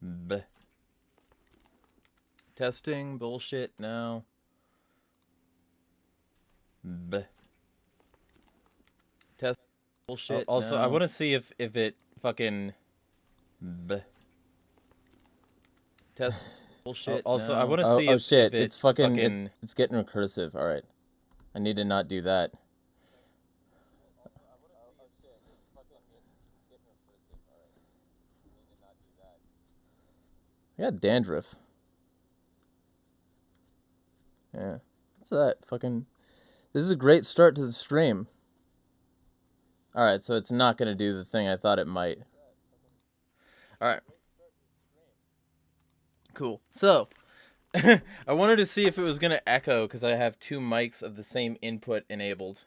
B. Testing bullshit now. B. Test bullshit. Also, now. I want to see if it fucking. B. Test bullshit. Also, now. I want to see if shit, if it's fucking. It's getting recursive. All right, I need to not do that. I got dandruff. Yeah. What's that? Fucking. This is a great start to the stream. Alright, so it's not gonna do the thing I thought it might. Alright. Cool. So, I wanted to see if it was gonna echo, because I have two mics of the same input enabled.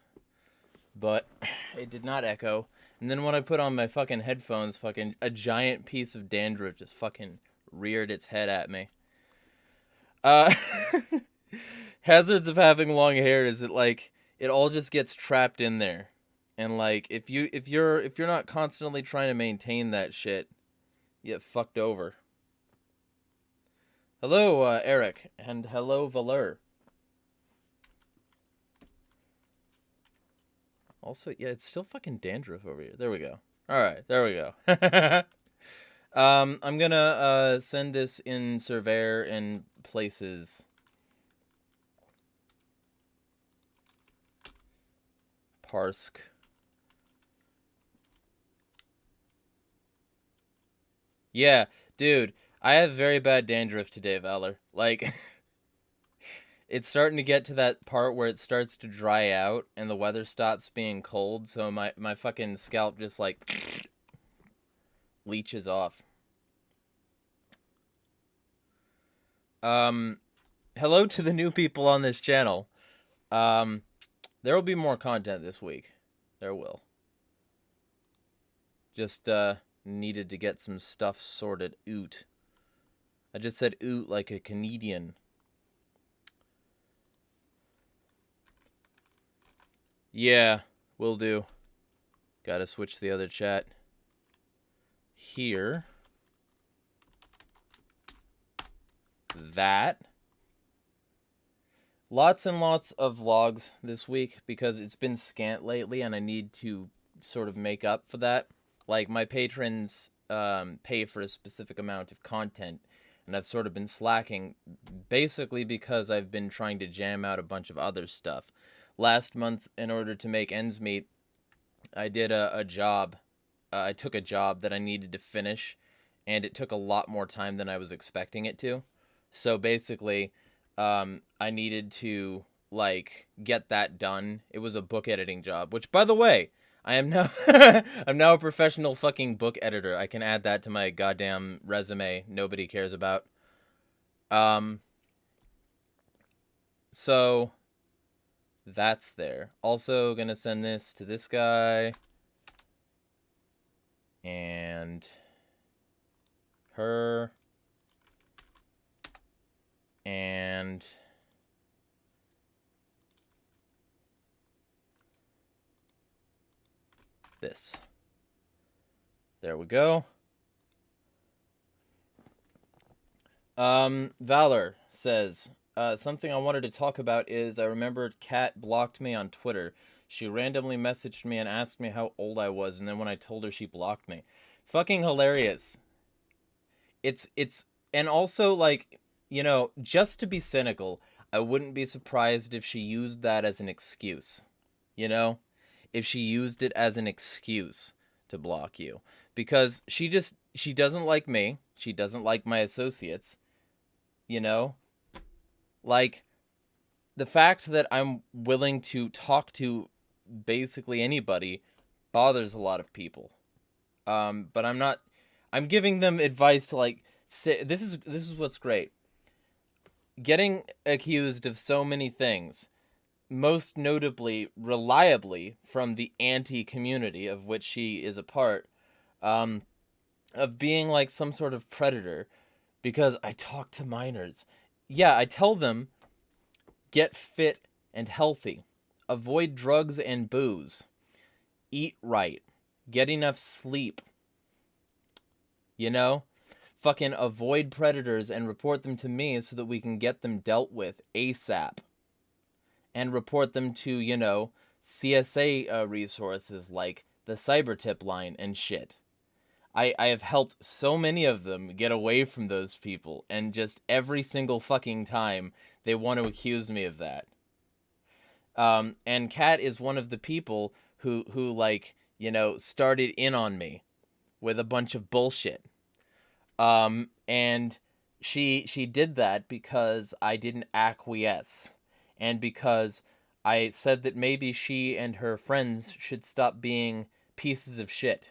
But it did not echo. And then when I put on my fucking headphones, fucking a giant piece of dandruff just fucking reared its head at me. Hazards of having long hair is that, like, it all just gets trapped in there. And, like, if you're not constantly trying to maintain that shit, you get fucked over. Hello, Eric, and hello, Valur. Also, yeah, it's still fucking dandruff over here. There we go. Alright, there we go. I'm gonna send this in Surveyor in places. Parsk. Yeah, dude, I have very bad dandruff today, Valor. Like, it's starting to get to that part where it starts to dry out and the weather stops being cold, so my fucking scalp just, like, leeches off. Hello to the new people on this channel. There will be more content this week. There will. Just, needed to get some stuff sorted out. I just said oot like a Canadian. Yeah, will do. Gotta switch to the other chat. Here. That. Lots and lots of vlogs this week because it's been scant lately and I need to sort of make up for that. Like, my patrons pay for a specific amount of content, and I've sort of been slacking, basically because I've been trying to jam out a bunch of other stuff. Last month, in order to make ends meet, I did a job. I took a job that I needed to finish, and it took a lot more time than I was expecting it to. So basically, I needed to, like, get that done. It was a book editing job, which, by the way, I am now I'm now a professional fucking book editor. I can add that to my goddamn resume nobody cares about. So that's there. Also gonna send this to this guy and her and this. There we go. Valor says, something I wanted to talk about is I remembered Kat blocked me on Twitter. She randomly messaged me and asked me how old I was, and then when I told her, she blocked me. Fucking hilarious. And also, like, you know, just to be cynical, I wouldn't be surprised if she used that as an excuse. You know? If she used it as an excuse to block you. Because she doesn't like me. She doesn't like my associates. You know? Like, the fact that I'm willing to talk to basically anybody bothers a lot of people. But I'm giving them advice to, like, say, this is what's great. Getting accused of so many things, most notably, reliably, from the anti-community of which she is a part, of being like some sort of predator, because I talk to minors. Yeah, I tell them, get fit and healthy. avoid drugs and booze, eat right, get enough sleep, you know? Fucking avoid predators and report them to me so that we can get them dealt with ASAP. And report them to, CSA resources like the cyber tip line and shit. I have helped so many of them get away from those people, and just every single fucking time they want to accuse me of that. And Kat is one of the people who started in on me with a bunch of bullshit. And she did that because I didn't acquiesce, and because I said that maybe she and her friends should stop being pieces of shit.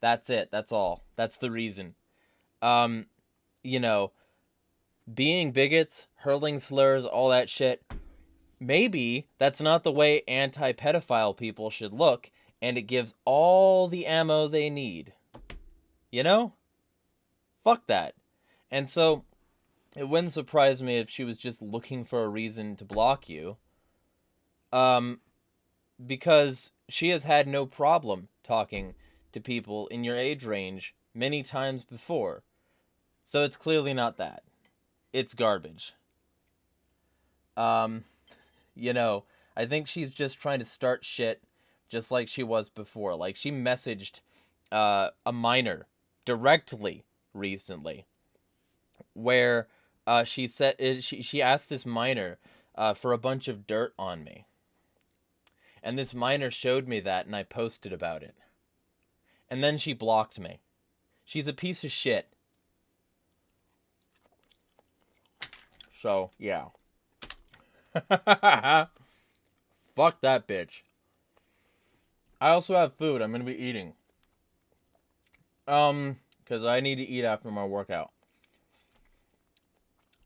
That's it. That's all. That's the reason. You know, being bigots, hurling slurs, all that shit, maybe that's not the way anti-pedophile people should look, and it gives all the ammo they need. You know? Fuck that. And so, it wouldn't surprise me if she was just looking for a reason to block you. Because she has had no problem talking to people in your age range many times before. So it's clearly not that. It's garbage. I think she's just trying to start shit just like she was before. Like, she messaged a minor directly recently where she said she asked this minor for a bunch of dirt on me. And this minor showed me that, and I posted about it. And then she blocked me. She's a piece of shit. So, yeah. Fuck that bitch. I also have food I'm gonna be eating. Because I need to eat after my workout.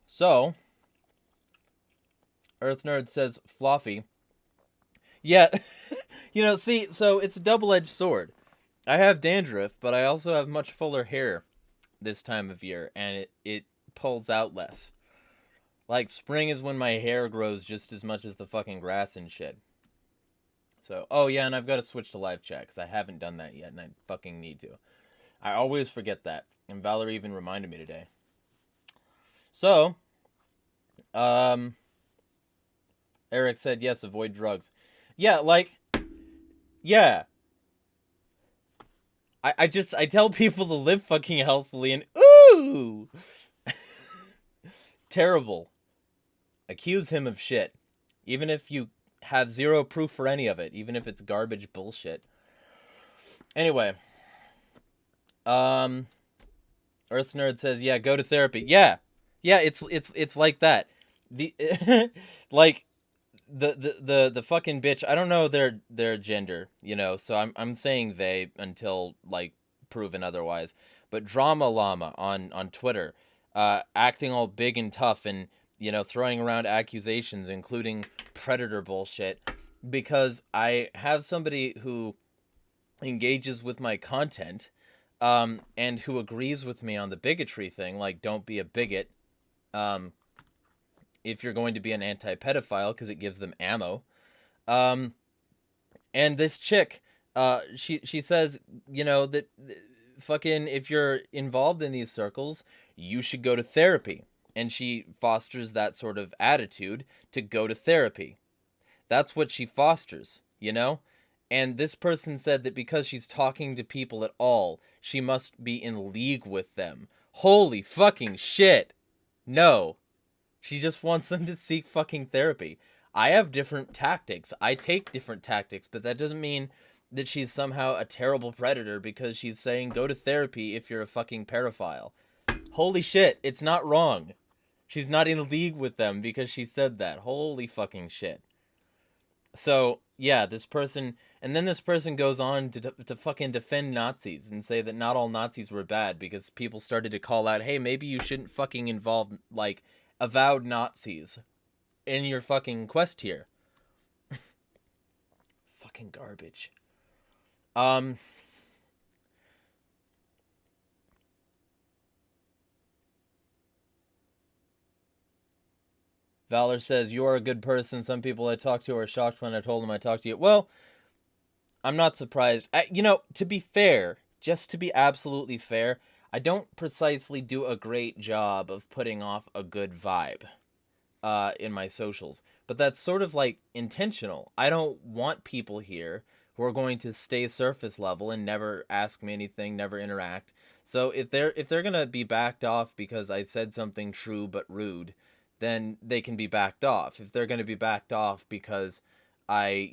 So, Earth Nerd says, Fluffy. Yeah, so it's a double-edged sword. I have dandruff, but I also have much fuller hair this time of year, and it pulls out less. Like, spring is when my hair grows just as much as the fucking grass and shit. So, oh yeah, and I've got to switch to live chat, because I haven't done that yet, and I fucking need to. I always forget that, and Valerie even reminded me today. So, Eric said, yes, avoid drugs. Yeah, yeah. I tell people to live fucking healthily, and ooh! Terrible. Accuse him of shit. Even if you have zero proof for any of it, even if it's garbage bullshit. Anyway. Earth Nerd says, yeah, go to therapy. Yeah, it's like that. The like the fucking bitch. I don't know their gender, so I'm saying they until proven otherwise. But Drama Llama on Twitter, acting all big and tough and throwing around accusations, including predator bullshit, because I have somebody who engages with my content. And who agrees with me on the bigotry thing, like, don't be a bigot, if you're going to be an anti-pedophile, because it gives them ammo. And this chick, she says, that fucking, if you're involved in these circles, you should go to therapy. And she fosters that sort of attitude to go to therapy. That's what she fosters, And this person said that because she's talking to people at all, she must be in league with them. Holy fucking shit. No. She just wants them to seek fucking therapy. I have different tactics. I take different tactics, but that doesn't mean that she's somehow a terrible predator because she's saying go to therapy if you're a fucking pedophile. Holy shit, it's not wrong. She's not in league with them because she said that. Holy fucking shit. So, yeah, this person goes on to fucking defend Nazis and say that not all Nazis were bad because people started to call out, hey, maybe you shouldn't fucking involve, avowed Nazis in your fucking quest here. Fucking garbage. Valor says, you are a good person. Some people I talk to are shocked when I told them I talked to you. Well, I'm not surprised. To be fair, just to be absolutely fair, I don't precisely do a great job of putting off a good vibe in my socials. But that's sort of like intentional. I don't want people here who are going to stay surface level and never ask me anything, never interact. So if they're gonna be backed off because I said something true but rude, then they can be backed off. If they're gonna be backed off because I,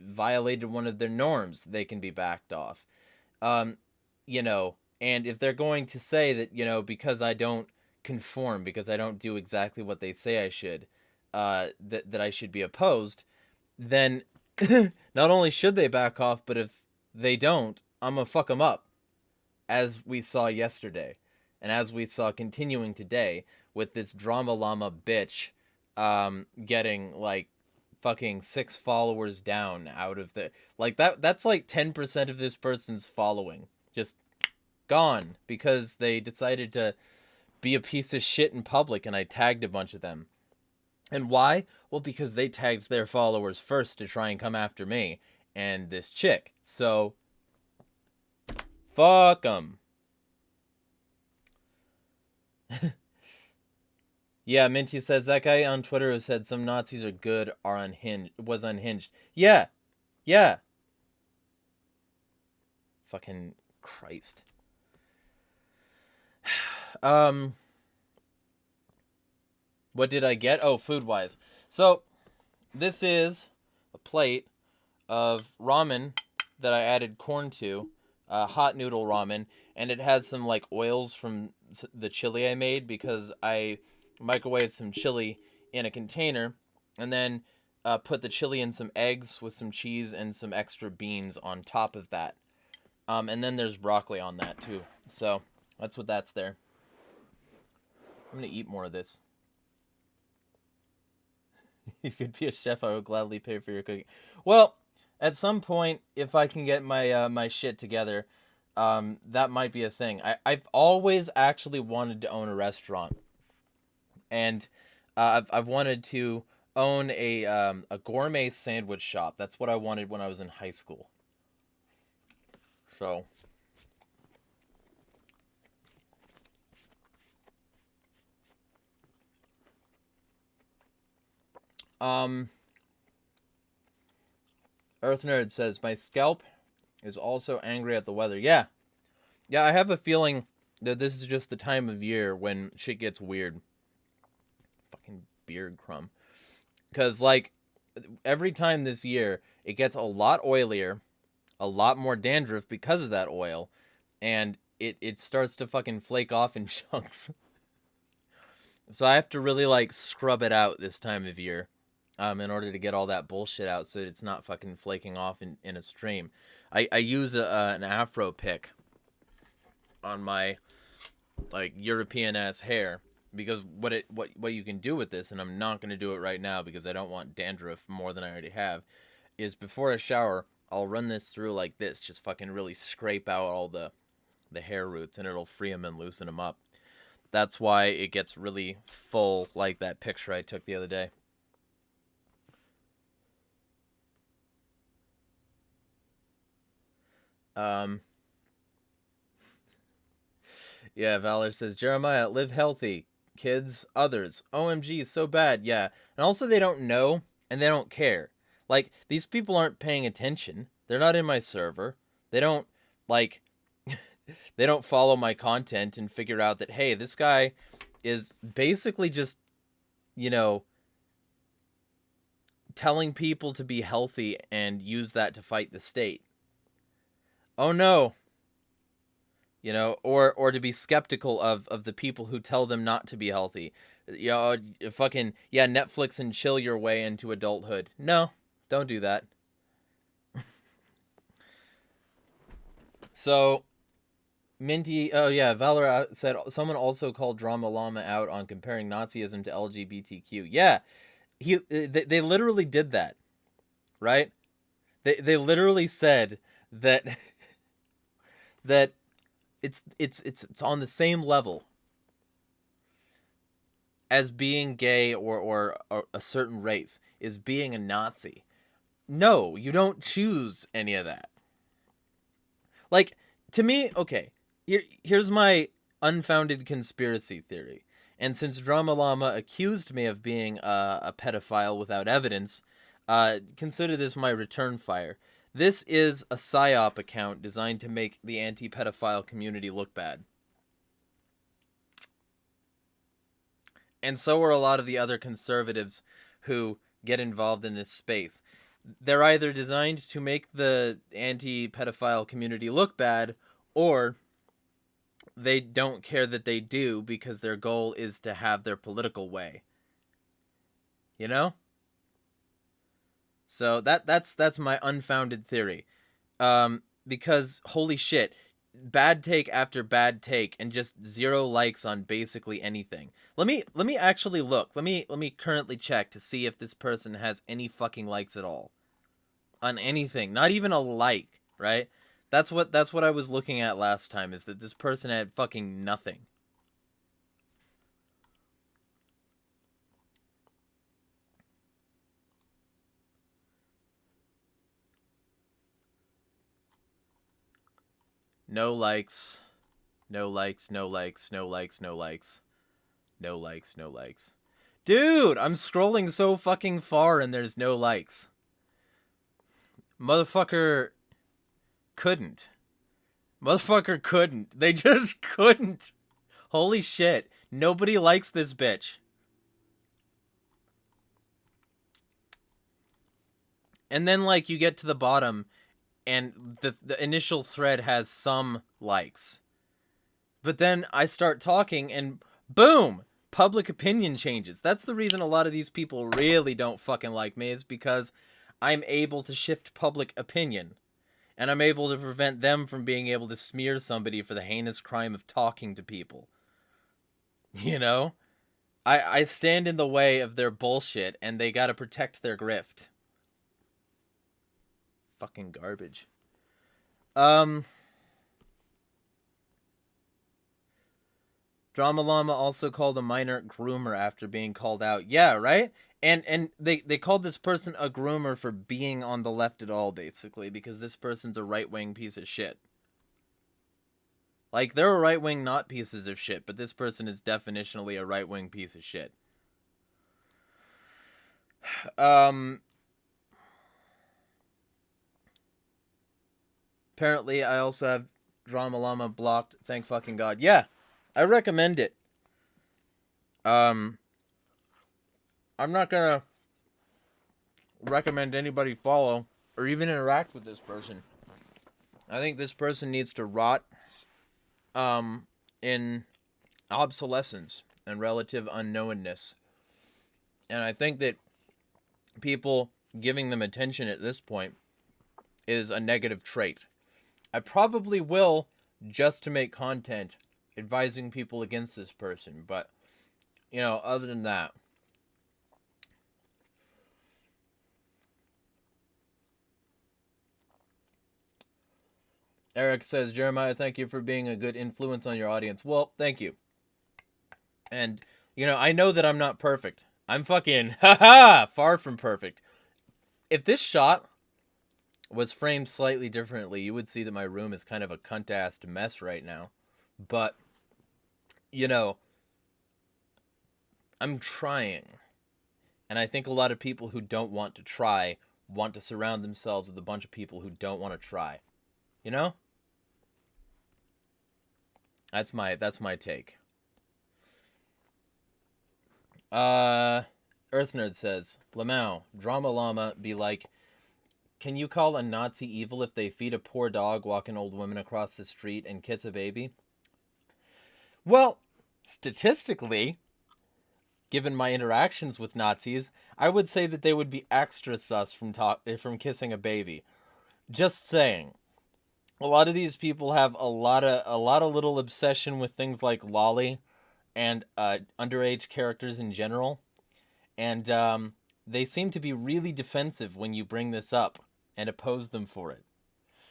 violated one of their norms, they can be backed off. Um, and if they're going to say that, because I don't conform, because I don't do exactly what they say I should, that I should be opposed, then not only should they back off, but if they don't, I'm gonna fuck them up, as we saw yesterday, and as we saw continuing today with this drama llama bitch, getting like fucking 6 followers down out of the like that's like 10% of this person's following just gone because they decided to be a piece of shit in public and I tagged a bunch of them. And why? Well, because they tagged their followers first to try and come after me and this chick. So fuck them. Yeah, Minty says that guy on Twitter who said some Nazis are good are unhinged was unhinged. Yeah. Yeah. Fucking Christ. What did I get? Oh, food-wise. So, this is a plate of ramen that I added corn to, hot noodle ramen, and it has some like oils from the chili I made because I microwaved some chili in a container and then put the chili in some eggs with some cheese and some extra beans on top of that. And then there's broccoli on that too. So that's what that's there. I'm going to eat more of this. You could be a chef, I would gladly pay for your cooking. Well, at some point, if I can get my my shit together, that might be a thing. I've always actually wanted to own a restaurant, and I've wanted to own a gourmet sandwich shop. That's what I wanted when I was in high school. So. Earth Nerd says, my scalp is also angry at the weather. Yeah. Yeah, I have a feeling that this is just the time of year when shit gets weird. Fucking beard crumb. Because, like, every time this year, it gets a lot oilier, a lot more dandruff because of that oil, and it starts to fucking flake off in chunks. So I have to really, like, scrub it out this time of year. In order to get all that bullshit out so that it's not fucking flaking off in a stream. I use an afro pick on my like European ass hair because what you can do with this, and I'm not gonna do it right now because I don't want dandruff more than I already have, is before I shower I'll run this through like this, just fucking really scrape out all the hair roots and it'll free them and loosen them up. That's why it gets really full like that picture I took the other day. Yeah, Valor says, Jeremiah, live healthy. Kids, others. OMG, so bad. Yeah. And also they don't know and they don't care. Like, these people aren't paying attention. They're not in my server. They don't, like, they don't follow my content and figure out that, hey, this guy is basically just, telling people to be healthy and use that to fight the state. Oh no. Or to be skeptical of the people who tell them not to be healthy. Fucking, yeah, Netflix and chill your way into adulthood. No, don't do that. So, Minty, oh yeah, Valor said, someone also called Drama Llama out on comparing Nazism to LGBTQ. Yeah, they literally did that, right? They literally said that that it's on the same level. as being gay or a certain race is being a Nazi. No, you don't choose any of that. Like, to me, okay, here's my unfounded conspiracy theory. And since Drama Llama accused me of being a pedophile without evidence, consider this my return fire. This is a PSYOP account designed to make the anti-pedophile community look bad. And so are a lot of the other conservatives who get involved in this space. They're either designed to make the anti-pedophile community look bad, or they don't care that they do because their goal is to have their political way. You know? So that's my unfounded theory. Because holy shit, bad take after bad take and just 0 likes on basically anything. Let me actually look. Let me currently check to see if this person has any fucking likes at all. On anything, not even a like, right? That's what I was looking at last time, is that this person had fucking nothing. No likes. No likes, no likes, no likes, no likes. No likes, no likes. Dude, I'm scrolling so fucking far and there's no likes. Motherfucker couldn't. Motherfucker couldn't. They just couldn't. Holy shit. Nobody likes this bitch. And then, like, you get to the bottom and the initial thread has some likes. But then I start talking and boom! Public opinion changes. That's the reason a lot of these people really don't fucking like me, is because I'm able to shift public opinion. And I'm able to prevent them from being able to smear somebody for the heinous crime of talking to people. You know? I stand in the way of their bullshit, and they gotta protect their grift. Fucking garbage. Drama Llama also called a minor groomer after being called out. Yeah, right? And they called this person a groomer for being on the left at all, basically, because this person's a right-wing piece of shit. Like, they're a right-wing not pieces of shit, but this person is definitionally a right-wing piece of shit. Apparently, I also have Drama Llama blocked. Thank fucking God. Yeah, I recommend it. I'm not gonna recommend anybody follow or even interact with this person. I think this person needs to rot in obsolescence and relative unknownness. And I think that people giving them attention at this point is a negative trait. I probably will, just to make content advising people against this person, but, you know, other than that. Eric says, Jeremiah, thank you for being a good influence on your audience. Well, thank you. And, you know, I know that I'm not perfect. I'm fucking, far from perfect. If this shot was framed slightly differently, you would see that my room is kind of a cunt-assed mess right now. But, you know, I'm trying. And I think a lot of people who don't want to try want to surround themselves with a bunch of people who don't want to try. You know? That's my take. Earth Nerd says, Lamau, Drama Llama be like, can you call a Nazi evil if they feed a poor dog, walk an old woman across the street, and kiss a baby? Well, statistically, given my interactions with Nazis, I would say that they would be extra sus from kissing a baby. Just saying. A lot of these people have a lot of little obsession with things like lolly and underage characters in general. And they seem to be really defensive when you bring this up and oppose them for it.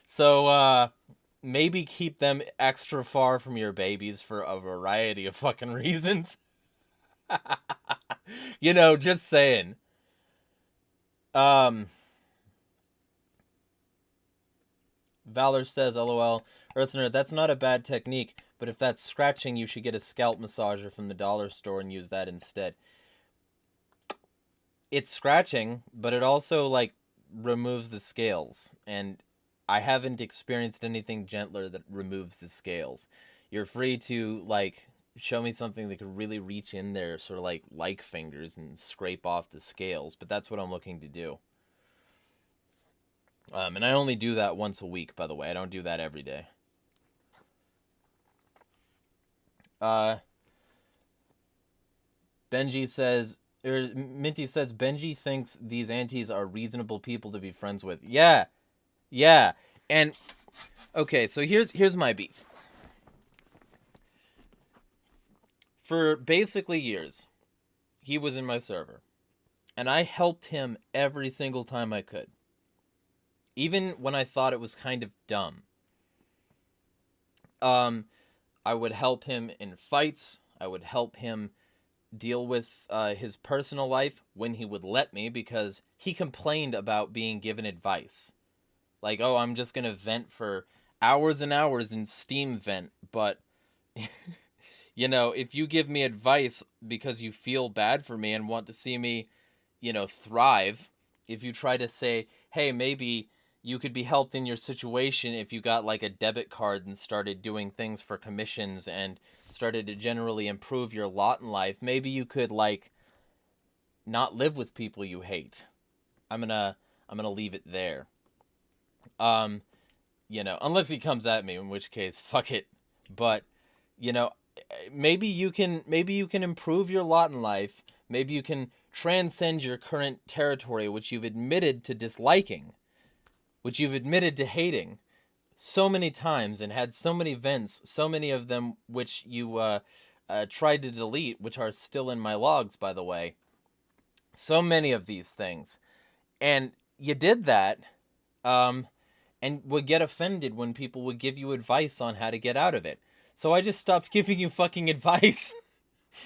So maybe keep them extra far from your babies for a variety of fucking reasons. You know, just saying. Um, Valor says, LOL, Earthner, that's not a bad technique, but if that's scratching, you should get a scalp massager from the dollar store and use that instead. It's scratching, but it also, like, removes the scales, and I haven't experienced anything gentler that removes the scales. You're free to, like, show me something that could really reach in there, sort of like fingers, and scrape off the scales, but that's what I'm looking to do. And I only do that once a week, by the way. I don't do that every day. Benji says, Minty says, Benji thinks these aunties are reasonable people to be friends with. Yeah. And, okay, so here's my beef. For basically years, he was in my server. And I helped him every single time I could. Even when I thought it was kind of dumb. I would help him in fights. I would help him deal with his personal life when he would let me, because he complained about being given advice. Like, oh, I'm just going to vent for hours and hours in Steam Vent, but, you know, if you give me advice because you feel bad for me and want to see me, you know, thrive, if you try to say, hey, maybe you could be helped in your situation if you got, like, a debit card and started doing things for commissions and started to generally improve your lot in life, maybe you could, like, not live with people you hate. I'm gonna leave it there. You know, unless he comes at me, in which case, fuck it. But, you know, maybe you can improve your lot in life. Maybe you can transcend your current territory, which you've admitted to disliking, which you've admitted to hating so many times and had so many vents, so many of them which you tried to delete, which are still in my logs, by the way. So many of these things. And you did that, and would get offended when people would give you advice on how to get out of it. So I just stopped giving you fucking advice,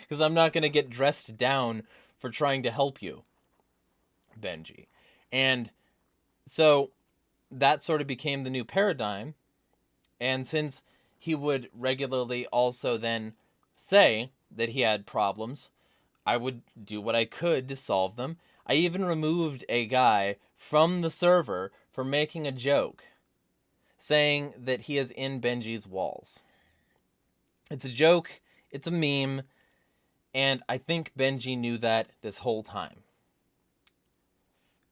because I'm not going to get dressed down for trying to help you, Benji. And so that sort of became the new paradigm. And since he would regularly also then say that he had problems, I would do what I could to solve them. I even removed a guy from the server for making a joke, saying that he is in Benji's walls. It's a joke, it's a meme, and I think Benji knew that this whole time.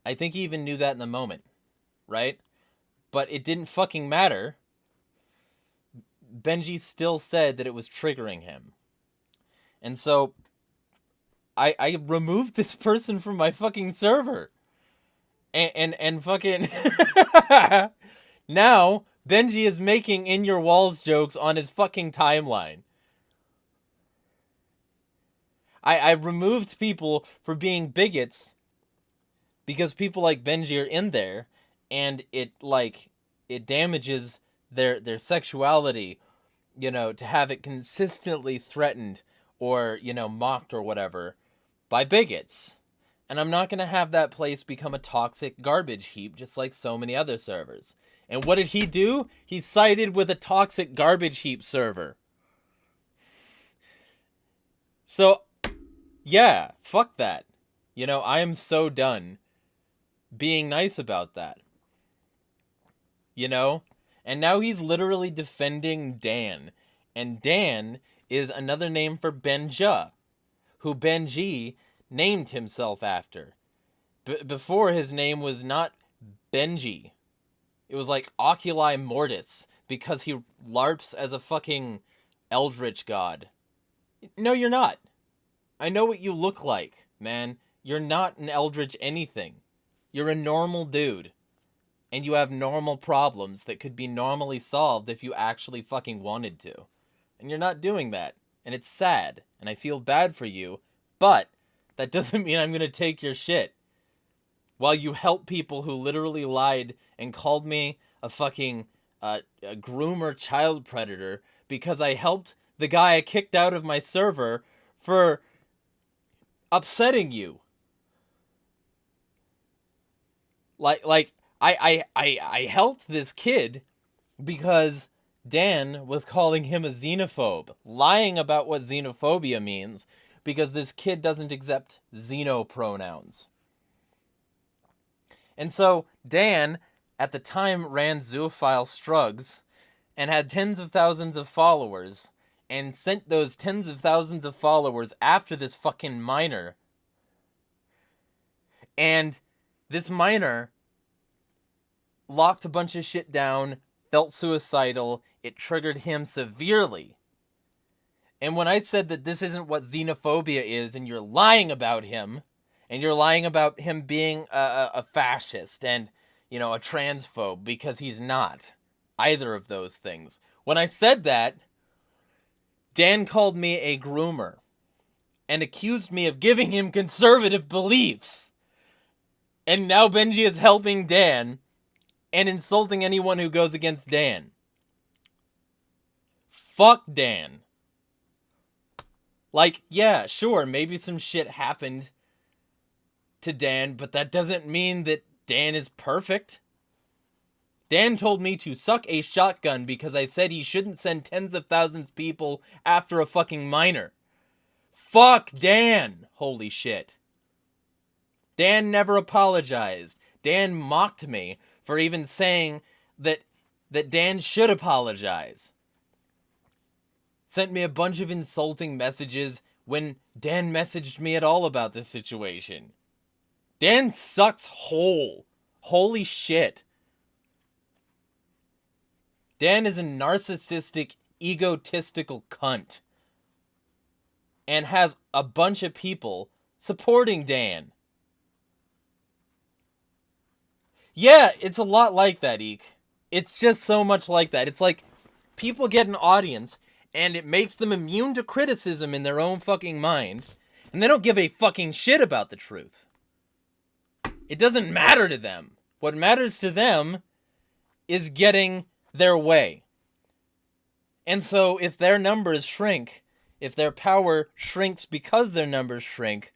I think he even knew that in the moment, right? But it didn't fucking matter. Benji still said that it was triggering him. And so I removed this person from my fucking server. And fucking now Benji is making in your walls jokes on his fucking timeline. I removed people for being bigots because people like Benji are in there, and it damages their sexuality, you know, to have it consistently threatened or, you know, mocked or whatever by bigots. And I'm not going to have that place become a toxic garbage heap just like so many other servers. And what did he do? He sided with a toxic garbage heap server. So, yeah, fuck that. You know, I am so done being nice about that. You know? And now he's literally defending Dan. And Dan is another name for Benja, who Benji named himself after. Before, his name was not Benji. It was like Oculi Mortis, because he LARPs as a fucking eldritch god. No, you're not. I know what you look like, man. You're not an eldritch anything. You're a normal dude. And you have normal problems that could be normally solved if you actually fucking wanted to. And you're not doing that. And it's sad. And I feel bad for you. But that doesn't mean I'm going to take your shit. While you help people who literally lied and called me a fucking a groomer child predator because I helped the guy I kicked out of my server for upsetting you. I helped this kid because Dan was calling him a xenophobe, lying about what xenophobia means, because this kid doesn't accept xeno pronouns. And so Dan, at the time, ran Zoophile Strugs and had tens of thousands of followers, and sent those tens of thousands of followers after this fucking minor. And this minor locked a bunch of shit down, felt suicidal, it triggered him severely. And when I said that this isn't what xenophobia is, and you're lying about him, and you're lying about him being a fascist and, a transphobe, because he's not either of those things. When I said that, Dan called me a groomer and accused me of giving him conservative beliefs. And now Benji is helping Dan and insulting anyone who goes against Dan. Fuck Dan. Yeah, sure, maybe some shit happened to Dan, but that doesn't mean that Dan is perfect. Dan told me to suck a shotgun because I said he shouldn't send tens of thousands of people after a fucking minor. Fuck Dan! Holy shit. Dan never apologized. Dan mocked me for even saying that Dan should apologize. Sent me a bunch of insulting messages when Dan messaged me at all about this situation. Dan sucks whole. Holy shit. Dan is a narcissistic, egotistical cunt. And has a bunch of people supporting Dan. Yeah, it's a lot like that, Eek. It's just so much like that. It's like people get an audience and it makes them immune to criticism in their own fucking mind, and they don't give a fucking shit about the truth. It doesn't matter to them. What matters to them is getting their way. And so if their numbers shrink, if their power shrinks because their numbers shrink,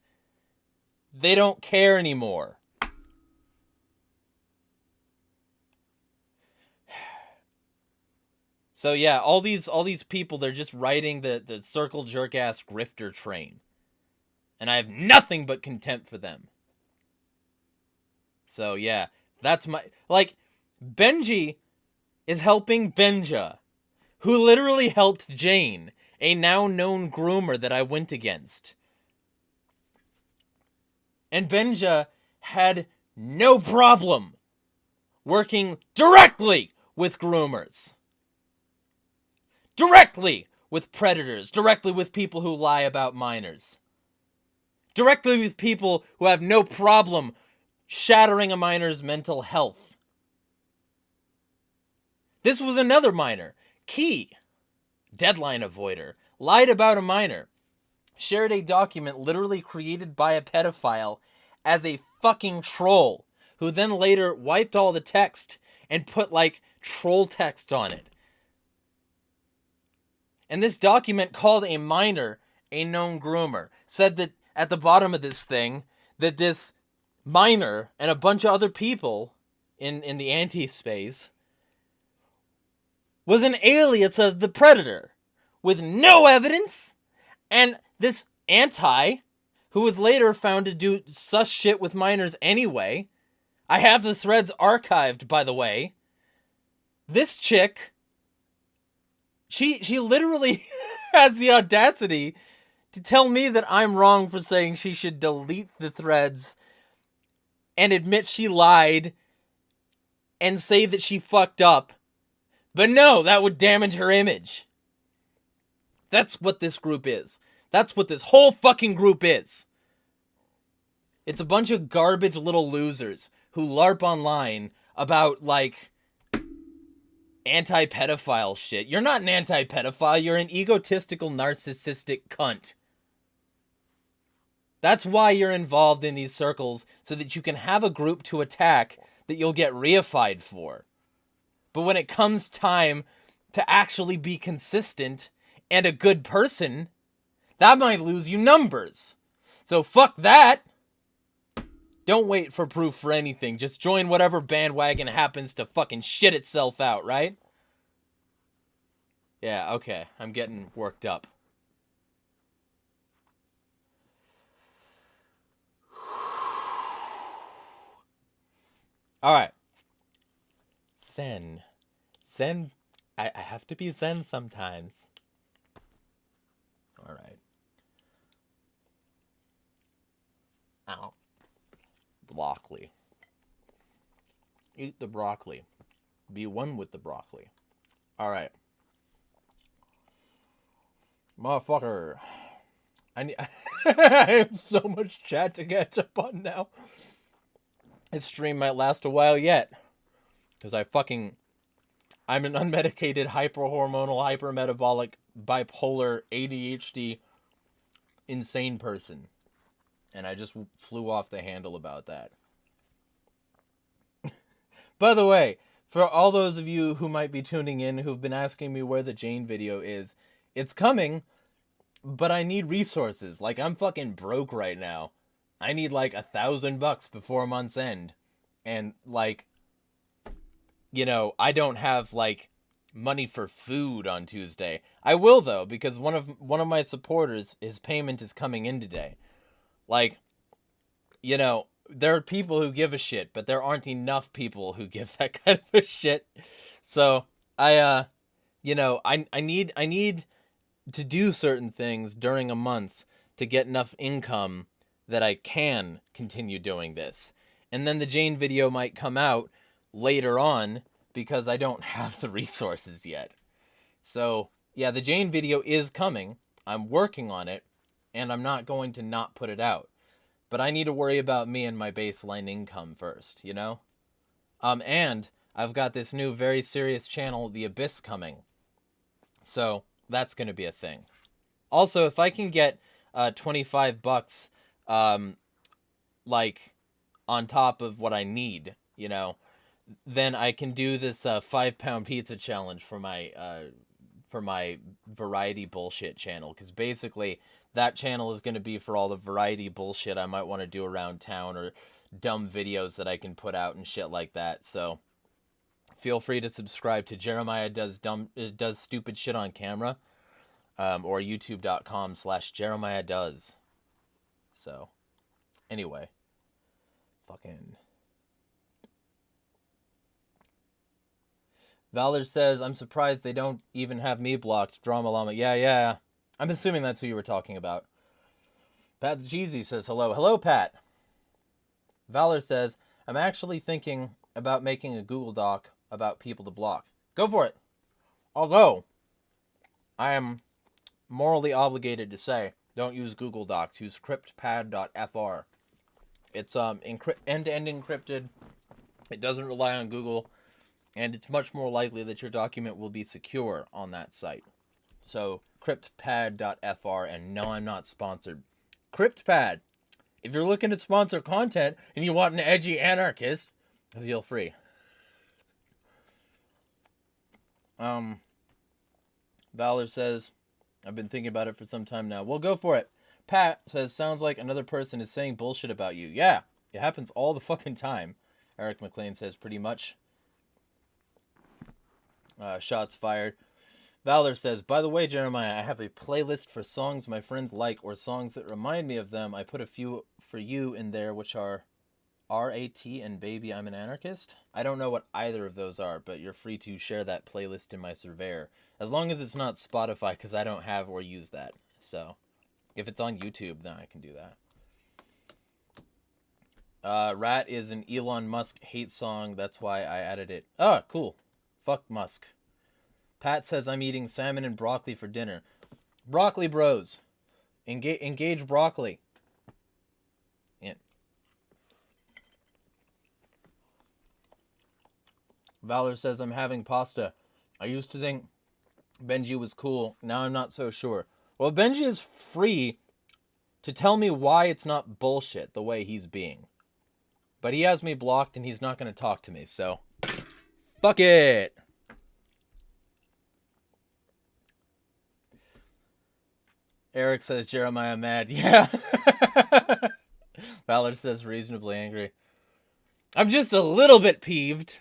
they don't care anymore. So yeah, all these people, they're just riding the circle jerk ass grifter train. And I have nothing but contempt for them. So yeah, that's my... Benji is helping Benja, who literally helped Jane, a now known groomer that I went against. And Benja had no problem working directly with groomers. Directly with predators. Directly with people who lie about minors. Directly with people who have no problem shattering a minor's mental health. This was another minor. Key, deadline avoider, lied about a minor. Shared a document literally created by a pedophile as a fucking troll, who then later wiped all the text and put troll text on it. And this document called a minor a known groomer. Said that at the bottom of this thing, that this minor and a bunch of other people in the anti-space was an alias of the predator with no evidence. And this anti, who was later found to do sus shit with minors anyway. I have the threads archived, by the way. This chick, she literally has the audacity to tell me that I'm wrong for saying she should delete the threads and admit she lied and say that she fucked up. But no, that would damage her image. That's what this group is. That's what this whole fucking group is. It's a bunch of garbage little losers who LARP online about, anti-pedophile shit. You're not an anti-pedophile, you're an egotistical, narcissistic cunt. That's why you're involved in these circles, so that you can have a group to attack that you'll get reified for. But when it comes time to actually be consistent and a good person, that might lose you numbers. So fuck that! Don't wait for proof for anything. Just join whatever bandwagon happens to fucking shit itself out, right? Yeah, okay. I'm getting worked up. Alright. Zen. Zen. I have to be zen sometimes. Alright. Ow. Broccoli. Eat the broccoli. Be one with the broccoli. Alright. Motherfucker. I have so much chat to catch up on now. This stream might last a while yet. Because I'm an unmedicated, hyperhormonal, hypermetabolic, bipolar, ADHD, insane person. And I just flew off the handle about that. By the way, for all those of you who might be tuning in who've been asking me where the Jane video is, it's coming, but I need resources. Like, I'm fucking broke right now. I need like $1,000 before month's end. And like, you know, I don't have like money for food on Tuesday. I will though, because one of my supporters, his payment is coming in today. Like, you know, there are people who give a shit, but there aren't enough people who give that kind of a shit. So I need to do certain things during a month to get enough income that I can continue doing this. And then the Jane video might come out later on because I don't have the resources yet. So yeah, the Jane video is coming. I'm working on it, and I'm not going to not put it out. But I need to worry about me and my baseline income first, you know? And I've got this new very serious channel, The Abyss, coming. So that's going to be a thing. Also, if I can get $25, like, on top of what I need, you know, then I can do this 5-pound pizza challenge for my variety bullshit channel. Because basically, that channel is going to be for all the variety bullshit I might want to do around town, or dumb videos that I can put out and shit like that. So feel free to subscribe to Jeremiah Does Stupid Shit on Camera, or youtube.com/Jeremiah Does. So anyway, fucking Valor says, I'm surprised they don't even have me blocked. Drama Llama. Yeah. I'm assuming that's who you were talking about. Pat the Jeezy says hello. Hello, Pat. Valor says, I'm actually thinking about making a Google Doc about people to block. Go for it. Although, I am morally obligated to say, don't use Google Docs. Use cryptpad.fr. It's end-to-end encrypted. It doesn't rely on Google. And it's much more likely that your document will be secure on that site. So, cryptpad.fr, and no, I'm not sponsored. CryptPad, if you're looking to sponsor content and you want an edgy anarchist, feel free. Valor says, I've been thinking about it for some time now. Well, go for it. Pat says, sounds like another person is saying bullshit about you. Yeah, it happens all the fucking time. Eric McLean says, pretty much. Shots fired. Valor says, by the way, Jeremiah, I have a playlist for songs my friends like or songs that remind me of them. I put a few for you in there, which are R.A.T. and Baby I'm an Anarchist. I don't know what either of those are, but you're free to share that playlist in my surveyor. As long as it's not Spotify, because I don't have or use that. So, if it's on YouTube, then I can do that. Rat is an Elon Musk hate song. That's why I added it. Oh, cool. Fuck Musk. Pat says, I'm eating salmon and broccoli for dinner. Broccoli bros. Engage broccoli. Yeah. Valor says, I'm having pasta. I used to think Benji was cool. Now I'm not so sure. Well, Benji is free to tell me why it's not bullshit the way he's being. But he has me blocked and he's not going to talk to me, so fuck it. Eric says Jeremiah mad. Yeah. Valor says reasonably angry. I'm just a little bit peeved.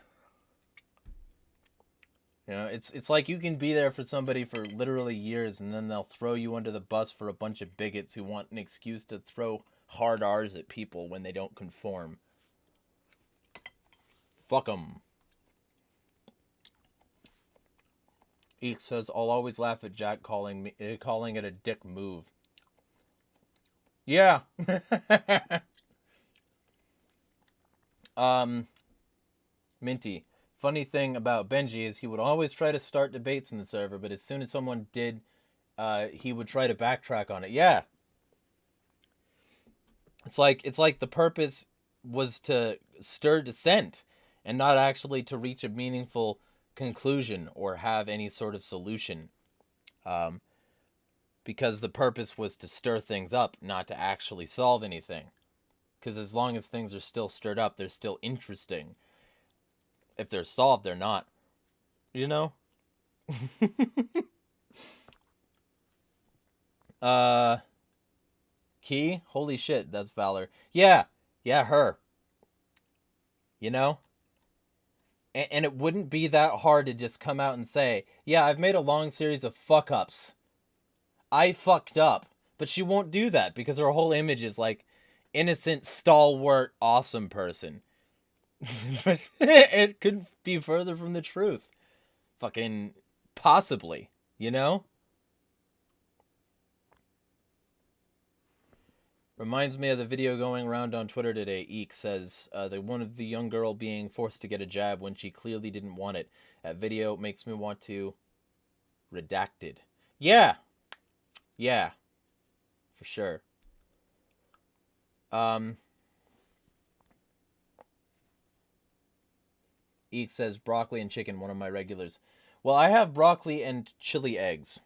You know, it's like you can be there for somebody for literally years, and then they'll throw you under the bus for a bunch of bigots who want an excuse to throw hard R's at people when they don't conform. Fuck 'em. Eek says, I'll always laugh at Jack calling it a dick move. Yeah. Minty. Funny thing about Benji is he would always try to start debates in the server, but as soon as someone did, he would try to backtrack on it. Yeah. It's like the purpose was to stir dissent and not actually to reach a meaningful conclusion or have any sort of solution. Because the purpose was to stir things up, not to actually solve anything. Because as long as things are still stirred up, they're still interesting. If they're solved, they're not. You know? Key? Holy shit, that's Valor. Yeah, her. You know? And it wouldn't be that hard to just come out and say, yeah, I've made a long series of fuck-ups. I fucked up. But she won't do that because her whole image is like innocent, stalwart, awesome person. It couldn't be further from the truth. Fucking possibly, you know? Reminds me of the video going around on Twitter today. Eek says the one of the young girl being forced to get a jab when she clearly didn't want it. That video makes me want to redacted. Yeah. Yeah. For sure. Eek says broccoli and chicken, one of my regulars. Well, I have broccoli and chili eggs.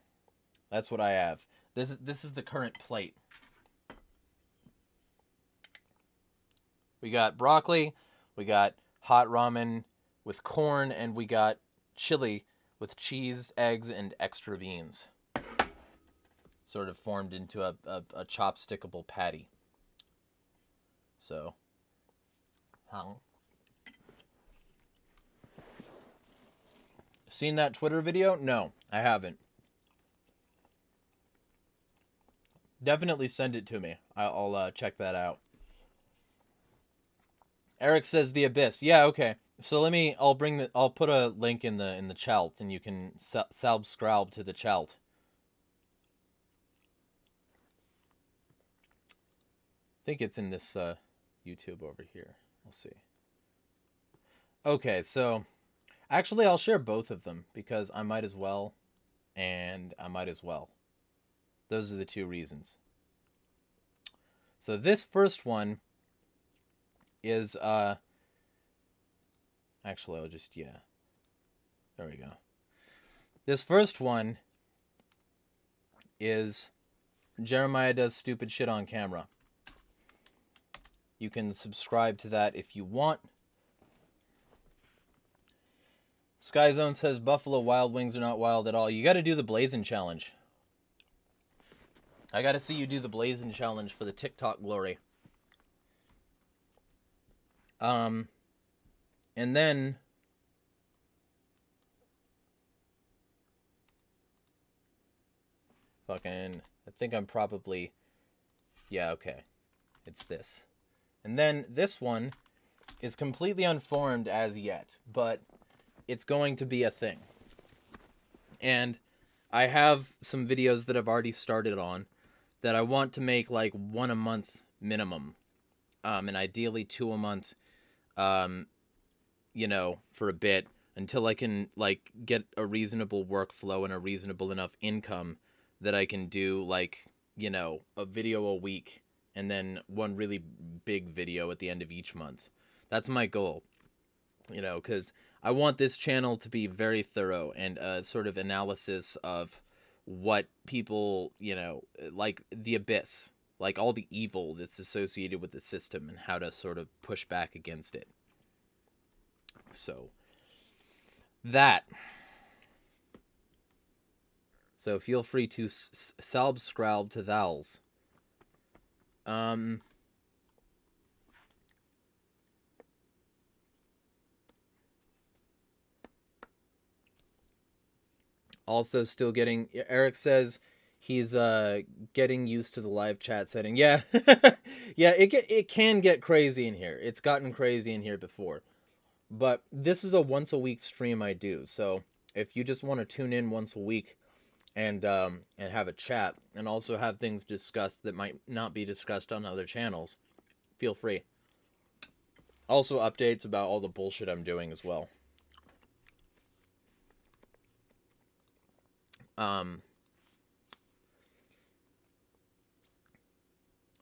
That's what I have. This is the current plate. We got broccoli, we got hot ramen with corn, and we got chili with cheese, eggs, and extra beans. Sort of formed into a chopstickable patty. So, seen that Twitter video? No, I haven't. Definitely send it to me. I'll check that out. Eric says the abyss. Yeah, okay. So I'll put a link in the chat, and you can subscribe to the chat. I think it's in this YouTube over here. We'll see. Okay, so actually I'll share both of them because I might as well, and I might as well. Those are the two reasons. So this first one is actually I'll just there we go. This first one is Jeremiah does stupid shit on camera. You can subscribe to that if you want. Skyzone says Buffalo Wild Wings are not wild at all. You got to do the Blazin' Challenge. I got to see you do the Blazin' Challenge for the TikTok glory. And then fucking I think I'm probably okay. It's this. And then this one is completely unformed as yet, but it's going to be a thing. And I have some videos that I've already started on that I want to make like 1 a month minimum. And ideally 2 a month, you know, for a bit until I can like get a reasonable workflow and a reasonable enough income that I can do like, you know, a video a week and then one really big video at the end of each month. That's my goal, you know, because I want this channel to be very thorough and a sort of analysis of what people, you know, like the abyss, like all the evil that's associated with the system and how to sort of push back against it. So, that. So feel free to subscribe to thals. Also still getting, Eric says he's getting used to the live chat setting. Yeah. Yeah, it can get crazy in here. It's gotten crazy in here before. But this is a once a week stream I do. So if you just want to tune in once a week and have a chat and also have things discussed that might not be discussed on other channels, feel free. Also updates about all the bullshit I'm doing as well.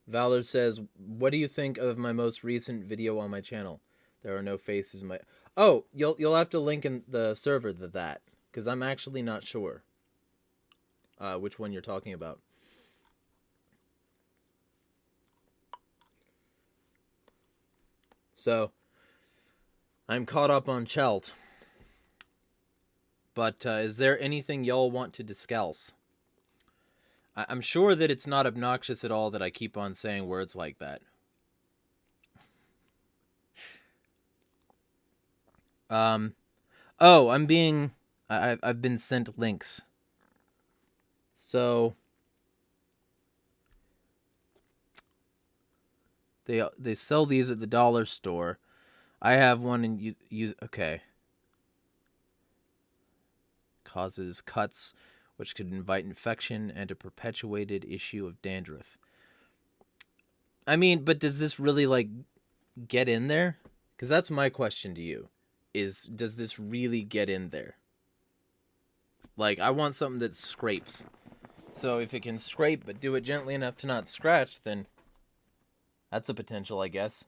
Valor says, what do you think of my most recent video on my channel? There are no faces in my... Oh, you'll have to link in the server to that, because I'm actually not sure which one you're talking about. So, I'm caught up on Chelt. But is there anything y'all want to discuss? I'm sure that it's not obnoxious at all that I keep on saying words like that. Oh, I'm being... I've been sent links. So... They sell these at the dollar store. I have one and use... Okay. Causes cuts, which could invite infection and a perpetuated issue of dandruff. I mean, but does this really, like, get in there? Because that's my question to you. Does this really get in there? Like, I want something that scrapes. So if it can scrape but do it gently enough to not scratch, then that's a potential, I guess.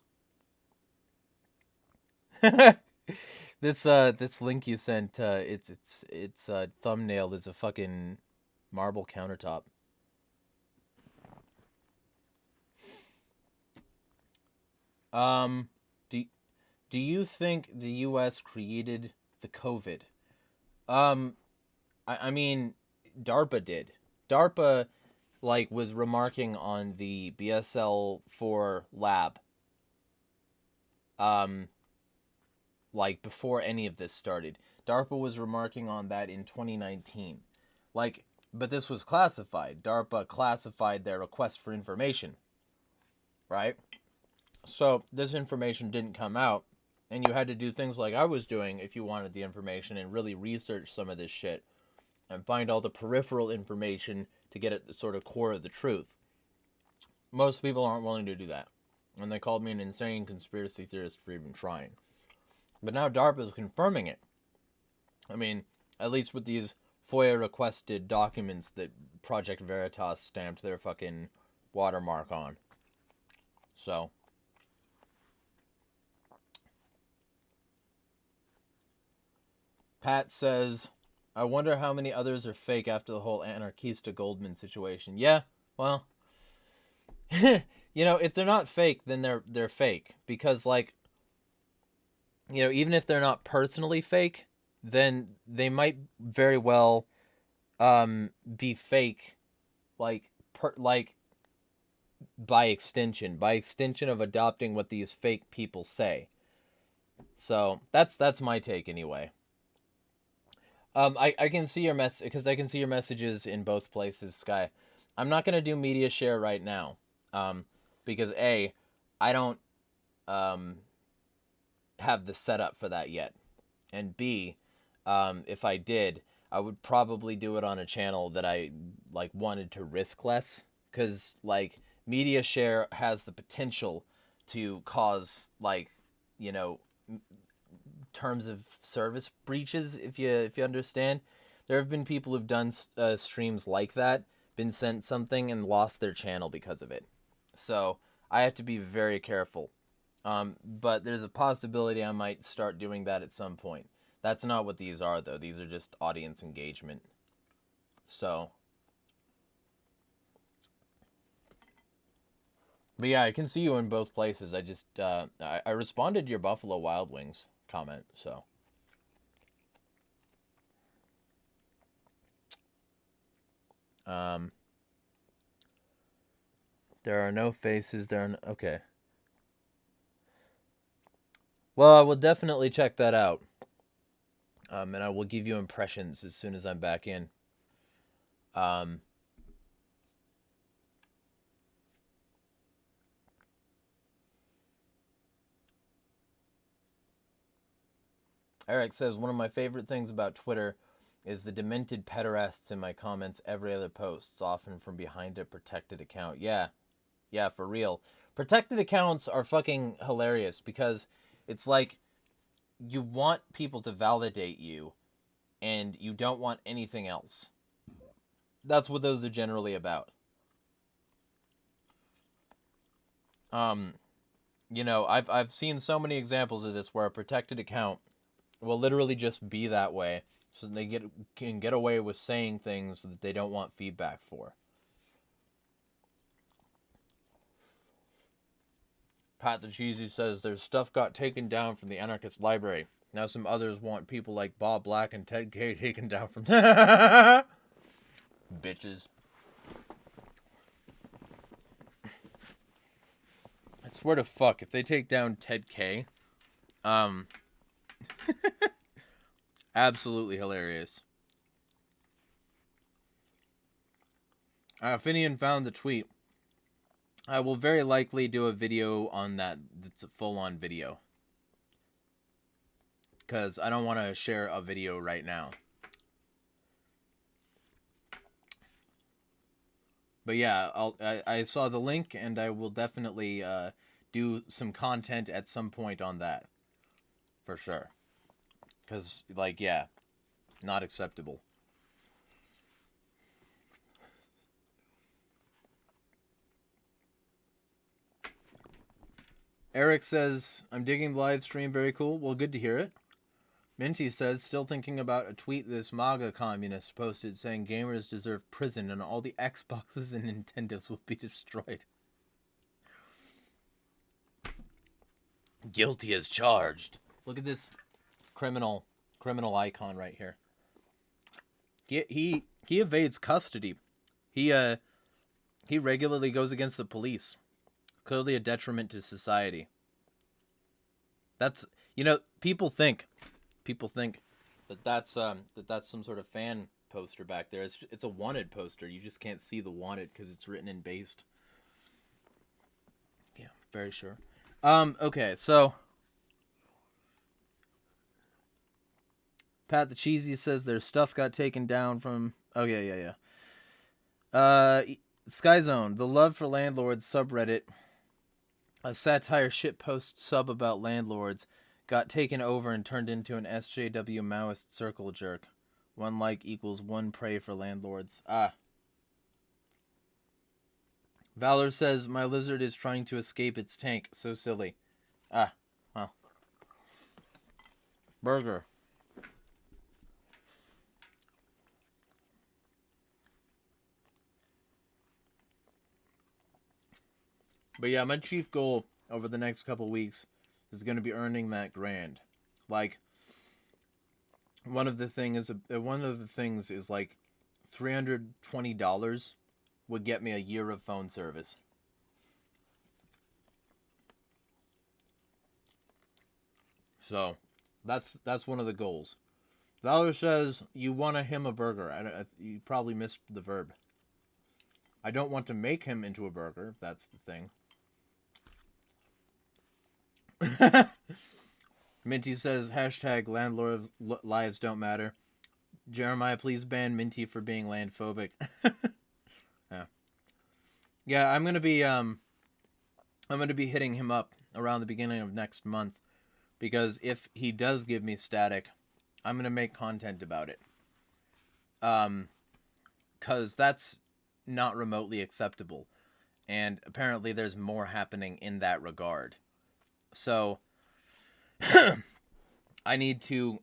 This link you sent, its thumbnail is a fucking marble countertop. Do you think the U.S. created the COVID? I mean, DARPA did. DARPA, like, was remarking on the BSL-4 lab. Like, before any of this started. DARPA was remarking on that in 2019. Like, but this was classified. DARPA classified their request for information. Right? So, this information didn't come out, and you had to do things like I was doing if you wanted the information and really research some of this shit and find all the peripheral information to get at the sort of core of the truth. Most people aren't willing to do that, and they called me an insane conspiracy theorist for even trying. But now DARPA is confirming it. I mean, at least with these FOIA-requested documents that Project Veritas stamped their fucking watermark on. So... Pat says, I wonder how many others are fake after the whole anarchist Goldman situation. Yeah, well, you know, if they're not fake, then they're fake. Because, like, you know, even if they're not personally fake, then they might very well be fake, like, by extension of adopting what these fake people say. So, that's my take anyway. I can see your because I can see your messages in both places, Sky. I'm not gonna do media share right now, because A, I don't have the setup for that yet, and B, if I did, I would probably do it on a channel that I like wanted to risk less, because like media share has the potential to cause, like, you know, terms of service breaches, if you understand. There have been people who've done streams like that, been sent something and lost their channel because of it. So I have to be very careful. But there's a possibility I might start doing that at some point. That's not what these are, though. These are just audience engagement. So, but yeah, I can see you in both places. I just I responded to your Buffalo Wild Wings comment, so. Um, there are no faces. Okay. Well, I will definitely check that out. And I will give you impressions as soon as I'm back in. Eric says, one of my favorite things about Twitter is the demented pederasts in my comments every other post, often from behind a protected account. Yeah, for real. Protected accounts are fucking hilarious because it's like you want people to validate you and you don't want anything else. That's what those are generally about. I've seen so many examples of this where a protected account will literally just be that way, so they can get away with saying things that they don't want feedback for. Pat the Cheesy says their stuff got taken down from the anarchist library. Now some others want people like Bob Black and Ted K taken down from bitches. I swear to fuck, if they take down Ted K, absolutely hilarious. Finian found the tweet. I will very likely do a video on that. That's a full-on video. Because I don't want to share a video right now. But yeah, I saw the link, and I will definitely do some content at some point on that. For sure. Because, like, yeah, not acceptable. Eric says, I'm digging the live stream. Very cool. Well, good to hear it. Minty says, still thinking about a tweet this MAGA communist posted saying gamers deserve prison and all the Xboxes and Nintendos will be destroyed. Guilty as charged. Look at this criminal icon right here. He evades custody. He regularly goes against the police. Clearly a detriment to society. That's, people think that that's some sort of fan poster back there. It's a wanted poster. You just can't see the wanted because it's written in based. Yeah, very sure. Okay, so Pat the Cheesy says their stuff got taken down from. Oh yeah. Skyzone, the Love for Landlords subreddit, a satire shitpost sub about landlords, got taken over and turned into an SJW Maoist circle jerk. 1 like equals 1 pray for landlords. Valor says, my lizard is trying to escape its tank. So silly. Well. Burger. But yeah, my chief goal over the next couple weeks is going to be earning that grand. Like, one of the things is like $320 would get me a year of phone service. So, that's one of the goals. Valor says, you want him a burger. You probably missed the verb. I don't want to make him into a burger, if that's the thing. Minty says, hashtag landlord lives don't matter. Jeremiah, please ban Minty for being landphobic. Yeah, I'm gonna be hitting him up around the beginning of next month, because if he does give me static, I'm gonna make content about it. Cause that's not remotely acceptable, and apparently there's more happening in that regard. So I need to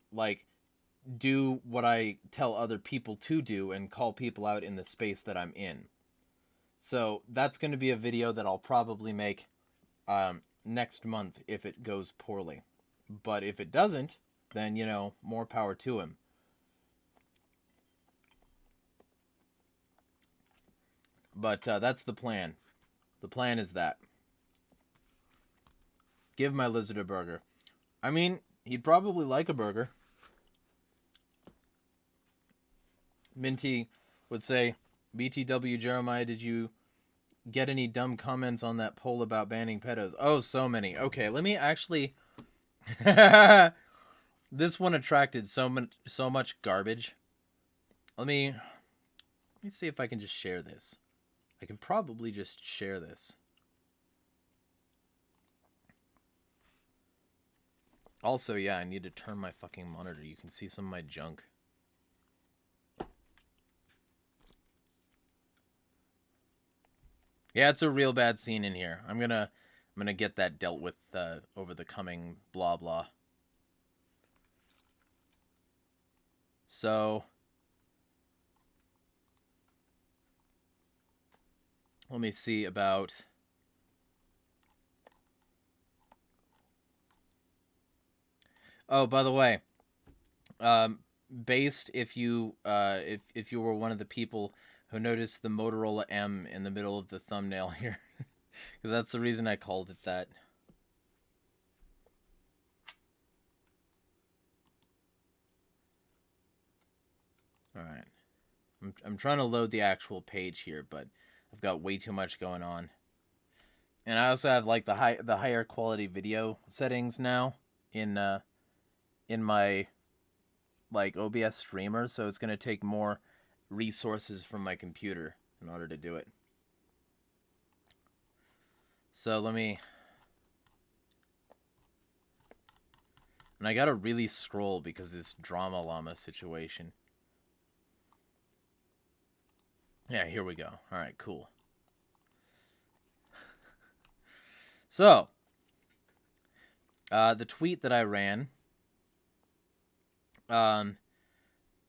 do what I tell other people to do and call people out in the space that I'm in. So that's going to be a video that I'll probably make next month if it goes poorly. But if it doesn't, then, more power to him. But that's the plan. The plan is that. Give my lizard a burger. I mean, he'd probably like a burger. Minty would say, BTW Jeremiah, did you get any dumb comments on that poll about banning pedos? Oh, so many. Okay, let me actually... This one attracted so much garbage. Let me see if I can just share this. I can probably just share this. Also, yeah, I need to turn my fucking monitor. You can see some of my junk. Yeah, it's a real bad scene in here. I'm gonna get that dealt with over the coming blah blah. So let me see about... Oh, by the way, based if you were one of the people who noticed the Motorola M in the middle of the thumbnail here, because that's the reason I called it that. All right, I'm trying to load the actual page here, but I've got way too much going on, and I also have like the higher quality video settings now in my like OBS streamer, so it's gonna take more resources from my computer in order to do it. So let me... And I gotta really scroll because of this drama llama situation. Yeah, here we go. Alright, cool. So, the tweet that I ran,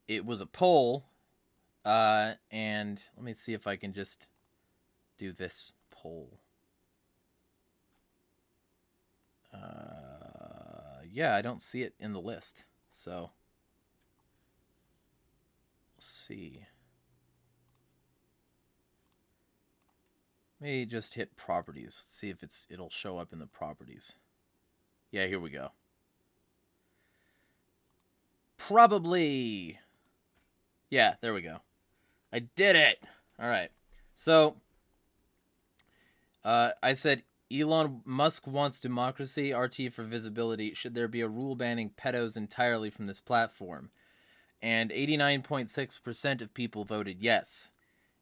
it was a poll, and let me see if I can just do this poll. Yeah, I don't see it in the list, so we'll see. Let me just hit properties, see if it'll show up in the properties. Yeah, here we go. Probably. Yeah, there we go. I did it. All right. So, I said Elon Musk wants democracy, RT for visibility. Should there be a rule banning pedos entirely from this platform? And 89.6% of people voted yes.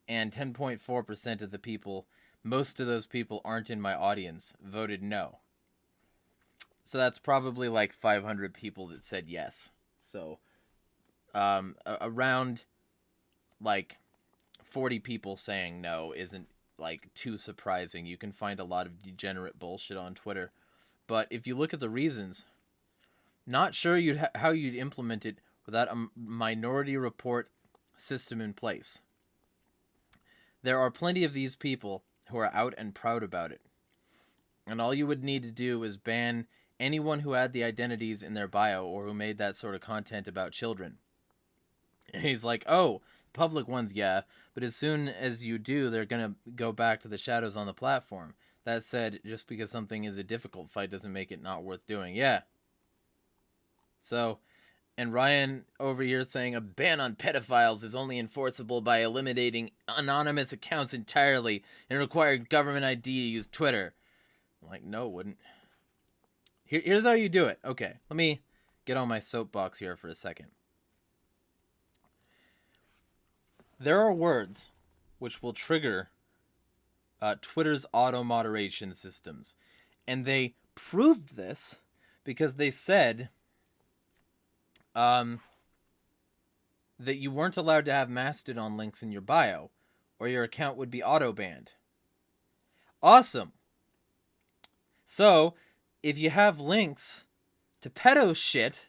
And 10.4% of the people, most of those people aren't in my audience, voted no. So that's probably like 500 people that said yes. So, around like 40 people saying no isn't like too surprising. You can find a lot of degenerate bullshit on Twitter, but if you look at the reasons, not sure how you'd implement it without a minority report system in place. There are plenty of these people who are out and proud about it, and all you would need to do is ban anyone who had the identities in their bio or who made that sort of content about children. And he's like, oh, public ones, yeah, but as soon as you do, they're gonna go back to the shadows on the platform. That said, just because something is a difficult fight doesn't make it not worth doing. Yeah. So, and Ryan over here saying a ban on pedophiles is only enforceable by eliminating anonymous accounts entirely and requiring government ID to use Twitter. I'm like, no, it wouldn't. Here's how you do it. Okay, let me get on my soapbox here for a second. There are words which will trigger Twitter's auto-moderation systems. And they proved this because they said that you weren't allowed to have Mastodon links in your bio or your account would be auto-banned. Awesome. So, if you have links to pedo shit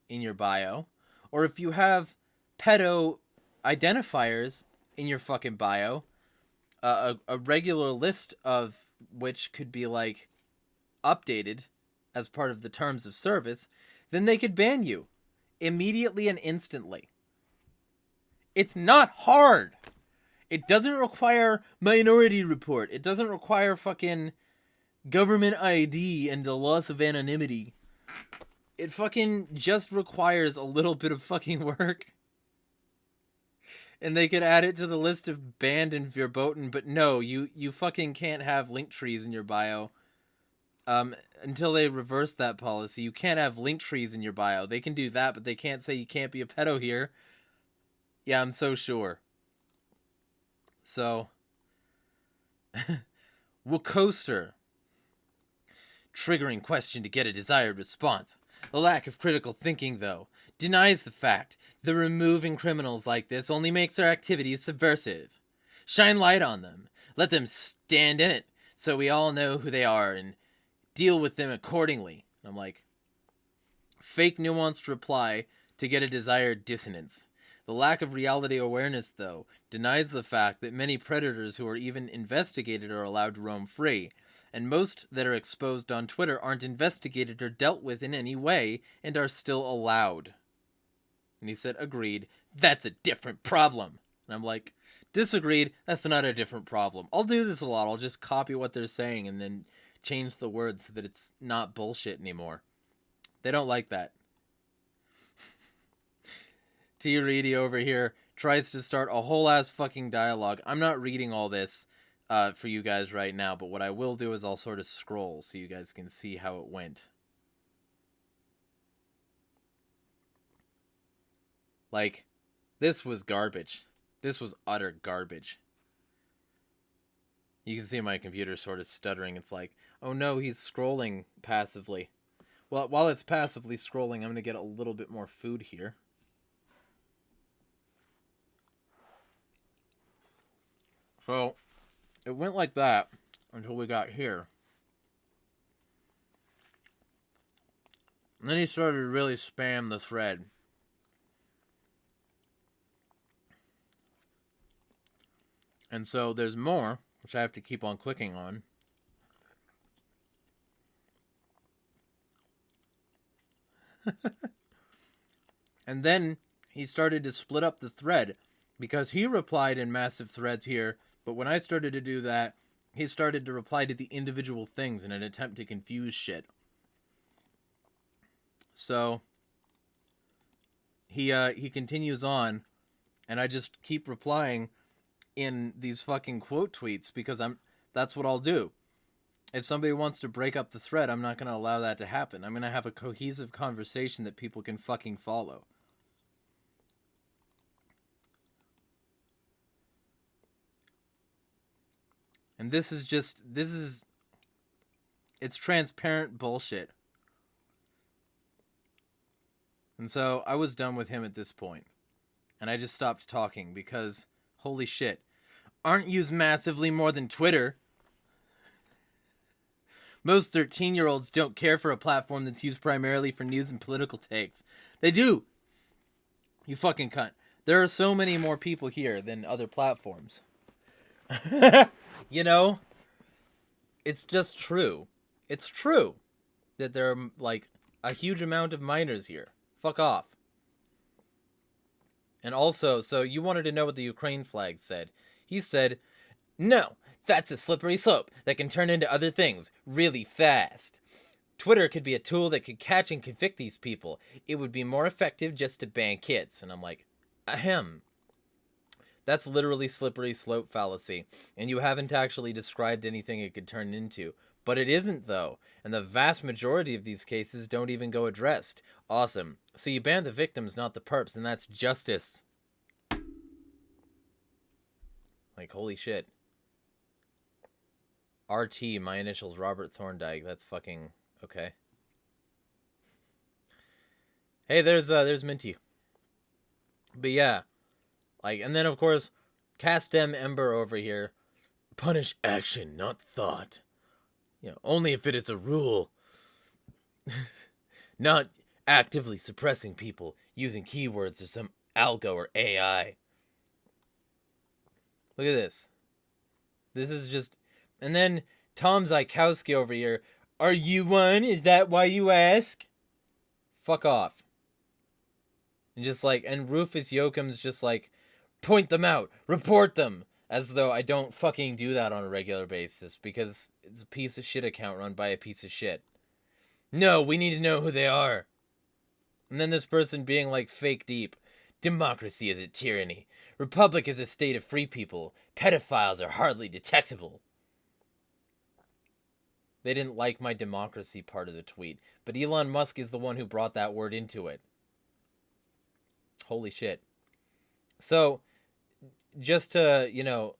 in your bio, or if you have pedo identifiers in your fucking bio, a regular list of which could be like updated as part of the terms of service, then they could ban you immediately and instantly. It's not hard. It doesn't require Minority Report. It doesn't require fucking government ID and the loss of anonymity. It fucking just requires a little bit of fucking work. And they could add it to the list of banned and verboten, but no, you fucking can't have link trees in your bio. Until they reverse that policy, you can't have link trees in your bio. They can do that, but they can't say you can't be a pedo here. Yeah, I'm so sure. So, Wacoaster. Triggering question to get a desired response. The lack of critical thinking, though, denies the fact that removing criminals like this only makes their activities subversive. Shine light on them. Let them stand in it so we all know who they are and deal with them accordingly. I'm like, fake nuanced reply to get a desired dissonance. The lack of reality awareness, though, denies the fact that many predators who are even investigated are allowed to roam free, and most that are exposed on Twitter aren't investigated or dealt with in any way and are still allowed. And he said, agreed, that's a different problem. And I'm like, disagreed, that's not a different problem. I'll do this a lot. I'll just copy what they're saying and then change the words so that it's not bullshit anymore. They don't like that. T. Reedy over here tries to start a whole ass fucking dialogue. I'm not reading all this for you guys right now, but what I will do is I'll sort of scroll so you guys can see how it went. Like, this was garbage. This was utter garbage. You can see my computer sort of stuttering. It's like, oh no, he's scrolling passively. Well, while it's passively scrolling, I'm going to get a little bit more food here. So, it went like that until we got here. And then he started to really spam the thread. And so there's more, which I have to keep on clicking on. And then he started to split up the thread because he replied in massive threads here, but when I started to do that, he started to reply to the individual things in an attempt to confuse shit. So he continues on, and I just keep replying in these fucking quote tweets because that's what I'll do. If somebody wants to break up the thread, I'm not going to allow that to happen. I'm going to have a cohesive conversation that people can fucking follow. And it's transparent bullshit. And so I was done with him at this point. And I just stopped talking because, holy shit, aren't used massively more than Twitter. Most 13-year-olds don't care for a platform that's used primarily for news and political takes. They do. You fucking cunt. There are so many more people here than other platforms. You know? It's just true. It's true that there are, like, a huge amount of minors here. Fuck off. And also, so you wanted to know what the Ukraine flag said. He said, no, that's a slippery slope that can turn into other things really fast. Twitter could be a tool that could catch and convict these people. It would be more effective just to ban kids. And I'm like, ahem. That's literally slippery slope fallacy. And you haven't actually described anything it could turn into. But it isn't, though. And the vast majority of these cases don't even go addressed. Awesome. So you ban the victims, not the perps, and that's justice. Like, holy shit. RT, my initials, Robert Thorndike. That's fucking okay. Hey, there's Minty. But yeah. Like, and then, of course, Castem Ember over here. Punish action, not thought. You know, only if it is a rule. Not actively suppressing people using keywords or some algo or AI. Look at this. This is just... And then Tom Zykowski over here. Are you one? Is that why you ask? Fuck off. And just like... And Rufus Yoakum's just like... Point them out. Report them. As though I don't fucking do that on a regular basis, because it's a piece of shit account run by a piece of shit. No, we need to know who they are. And then this person being like fake deep. Democracy is a tyranny. Republic is a state of free people. Pedophiles are hardly detectable. They didn't like my democracy part of the tweet, but Elon Musk is the one who brought that word into it. Holy shit. So, just to, I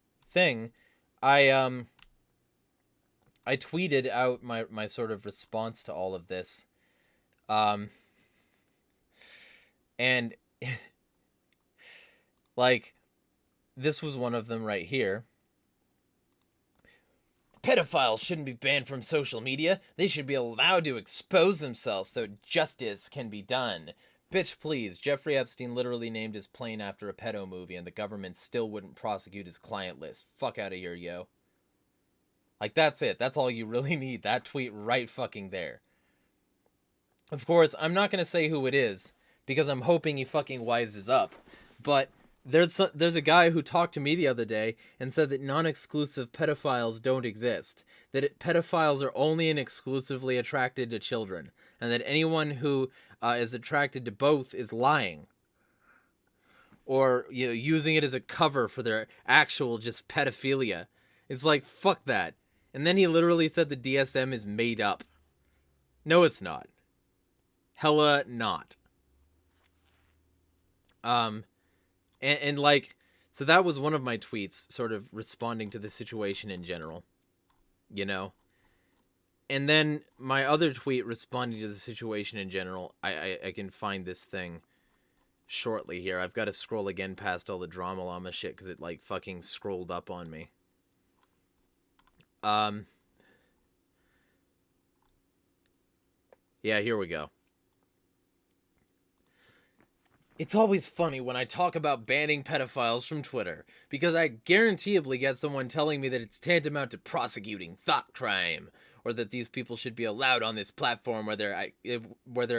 tweeted out my sort of response to all of this. And like, this was one of them right here. Pedophiles shouldn't be banned from social media. They should be allowed to expose themselves so justice can be done. Bitch, please. Jeffrey Epstein literally named his plane after a pedo movie, and the government still wouldn't prosecute his client list. Fuck out of here, yo. Like, that's it. That's all you really need. That tweet right fucking there. Of course, I'm not going to say who it is, because I'm hoping he fucking wises up. But there's a guy who talked to me the other day and said that non-exclusive pedophiles don't exist. That pedophiles are only and exclusively attracted to children. And that anyone who is attracted to both is lying. Or using it as a cover for their actual just pedophilia. It's like, fuck that. And then he literally said the DSM is made up. No, it's not. Hella not. And like, so that was one of my tweets sort of responding to the situation in general, and then my other tweet responding to the situation in general, I can find this thing shortly here. I've got to scroll again past all the drama llama shit because it like fucking scrolled up on me. Yeah, here we go. It's always funny when I talk about banning pedophiles from Twitter, because I guaranteeably get someone telling me that it's tantamount to prosecuting thought crime, or that these people should be allowed on this platform where there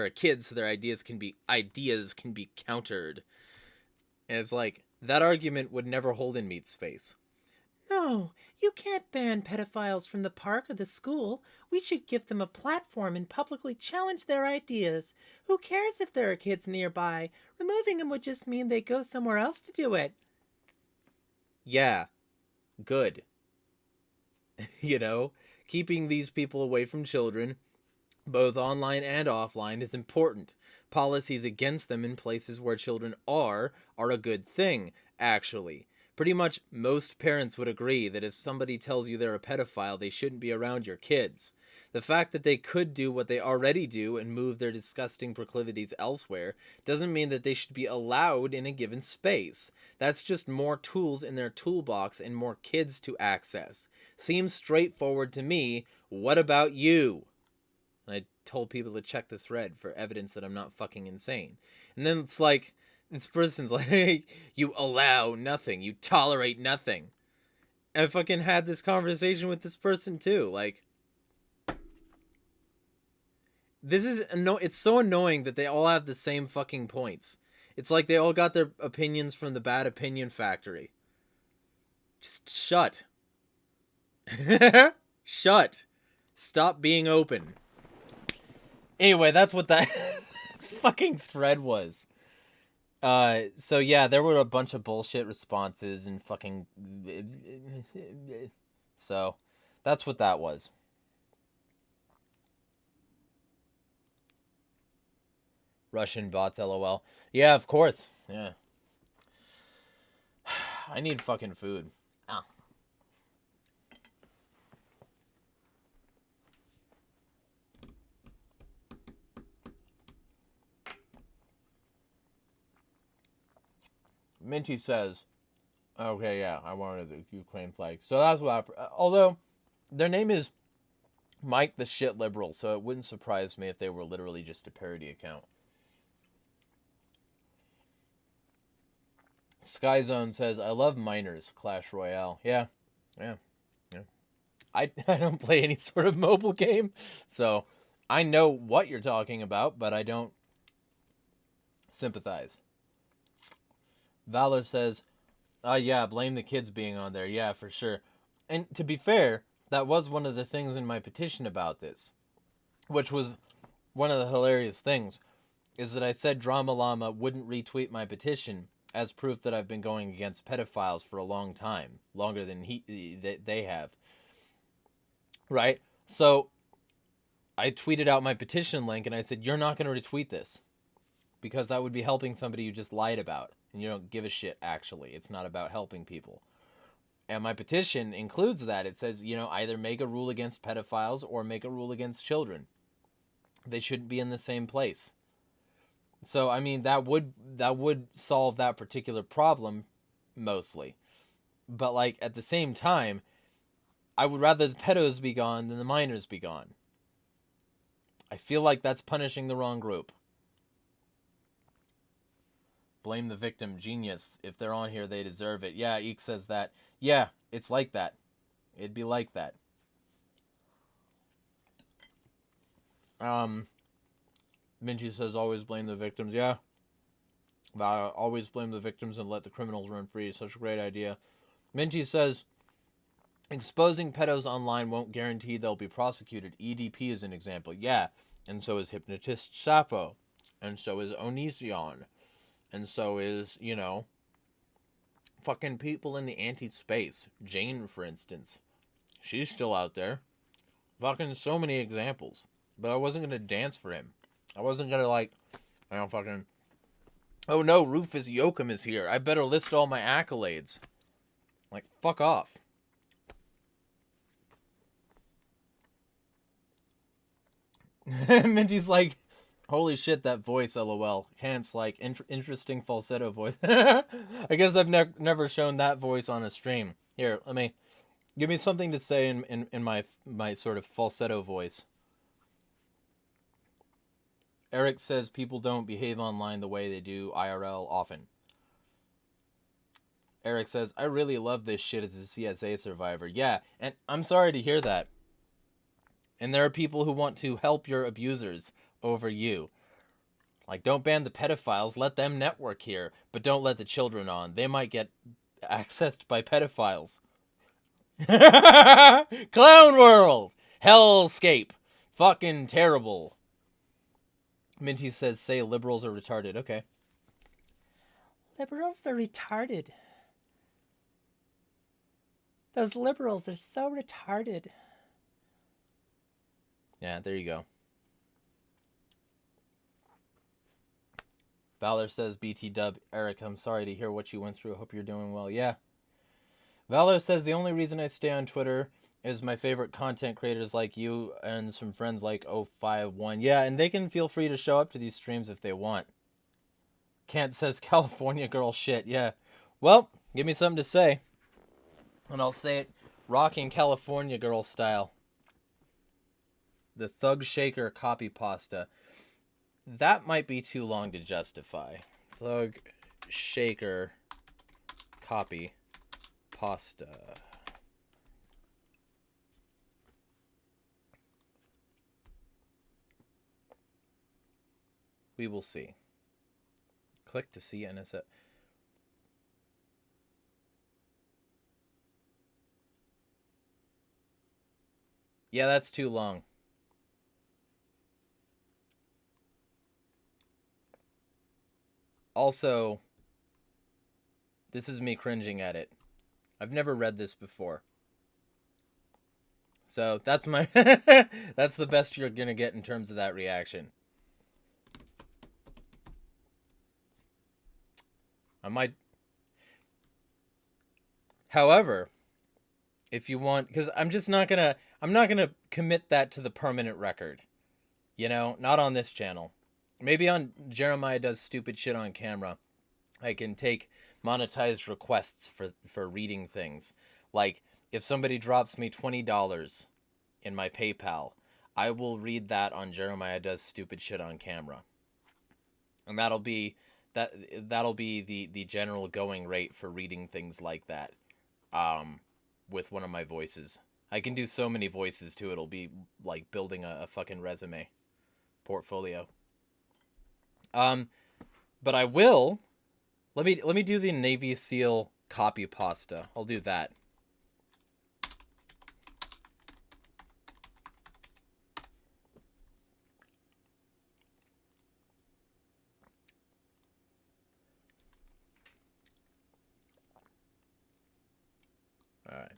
are kids so their ideas can be countered. And it's like, that argument would never hold in meat space. No, you can't ban pedophiles from the park or the school. We should give them a platform and publicly challenge their ideas. Who cares if there are kids nearby? Removing them would just mean they go somewhere else to do it. Yeah, good. Keeping these people away from children, both online and offline, is important. Policies against them in places where children are a good thing, actually. Pretty much most parents would agree that if somebody tells you they're a pedophile, they shouldn't be around your kids. The fact that they could do what they already do and move their disgusting proclivities elsewhere doesn't mean that they should be allowed in a given space. That's just more tools in their toolbox and more kids to access. Seems straightforward to me. What about you? And I told people to check the thread for evidence that I'm not fucking insane. And then it's like, this person's like, hey, you allow nothing. You tolerate nothing. I fucking had this conversation with this person too. Like, it's so annoying that they all have the same fucking points. It's like they all got their opinions from the Bad Opinion Factory. Just shut. Shut. Stop being open. Anyway, that's what that fucking thread was. So yeah, there were a bunch of bullshit responses and fucking... So, that's what that was. Russian bots, lol. Yeah, of course. Yeah. I need fucking food. Ah. Minty says, okay, yeah, I wanted the Ukraine flag. So that's what although, their name is Mike the Shit Liberal, so it wouldn't surprise me if they were literally just a parody account. Skyzone says, I love miners, Clash Royale. Yeah. I don't play any sort of mobile game, so I know what you're talking about, but I don't sympathize. Valor says, Yeah, blame the kids being on there. Yeah, for sure. And to be fair, that was one of the things in my petition about this, which was one of the hilarious things, is that I said Drama Llama wouldn't retweet my petition as proof that I've been going against pedophiles for a long time, longer than they have. Right? So I tweeted out my petition link and I said, you're not going to retweet this because that would be helping somebody you just lied about. And you don't give a shit, actually. It's not about helping people. And my petition includes that. It says, either make a rule against pedophiles or make a rule against children. They shouldn't be in the same place. So, I mean, that would solve that particular problem, mostly. But, like, at the same time, I would rather the pedos be gone than the minors be gone. I feel like that's punishing the wrong group. Blame the victim, genius. If they're on here, they deserve it. Yeah, Eek says that. Yeah, it's like that. It'd be like that. Minty says always blame the victims. Yeah. Always blame the victims and let the criminals run free. Such a great idea. Minty says exposing pedos online won't guarantee they'll be prosecuted. EDP is an example. Yeah. And so is Hypnotist Sappho. And so is Onision. And so is, fucking people in the anti-space. Jane, for instance. She's still out there. Fucking so many examples. But I wasn't going to dance for him. I wasn't going to, fucking... Oh no, Rufus Yoakum is here. I better list all my accolades. Like, fuck off. Minty's like... Holy shit, that voice, lol. Hence, like, interesting falsetto voice. I guess I've never shown that voice on a stream. Here, give me something to say in my sort of falsetto voice. Eric says people don't behave online the way they do IRL often. Eric says, I really love this shit as a CSA survivor. Yeah, and I'm sorry to hear that. And there are people who want to help your abusers over you. Like, don't ban the pedophiles, let them network here, but don't let the children on. They might get accessed by pedophiles. Clown World! Hellscape! Fucking terrible. Minty says, say liberals are retarded. Okay. Liberals are retarded. Those liberals are so retarded. Yeah, there you go. Valor says, BT dub, Eric, I'm sorry to hear what you went through. I hope you're doing well. Yeah. Valor says, the only reason I stay on Twitter is my favorite content creators like you and some friends like 051. Yeah, and they can feel free to show up to these streams if they want. Kent says, California girl shit. Yeah. Well, give me something to say. And I'll say it rocking California girl style. The Thug Shaker copy pasta. That might be too long to justify. Thug Shaker copy pasta. We will see. Click to see NSF. Yeah, that's too long. Also, this is me cringing at it. I've never read this before. So that's my that's the best you're gonna get in terms of that reaction. I might. However, if you want, because I'm not gonna commit that to the permanent record. Not on this channel. Maybe on Jeremiah Does Stupid Shit on Camera, I can take monetized requests for reading things. Like, if somebody drops me $20 in my PayPal, I will read that on Jeremiah Does Stupid Shit on Camera. And that'll be the general going rate for reading things like that. With one of my voices. I can do so many voices too, it'll be like building a fucking resume portfolio. But I will let me do the Navy SEAL copy pasta. I'll do that. All right.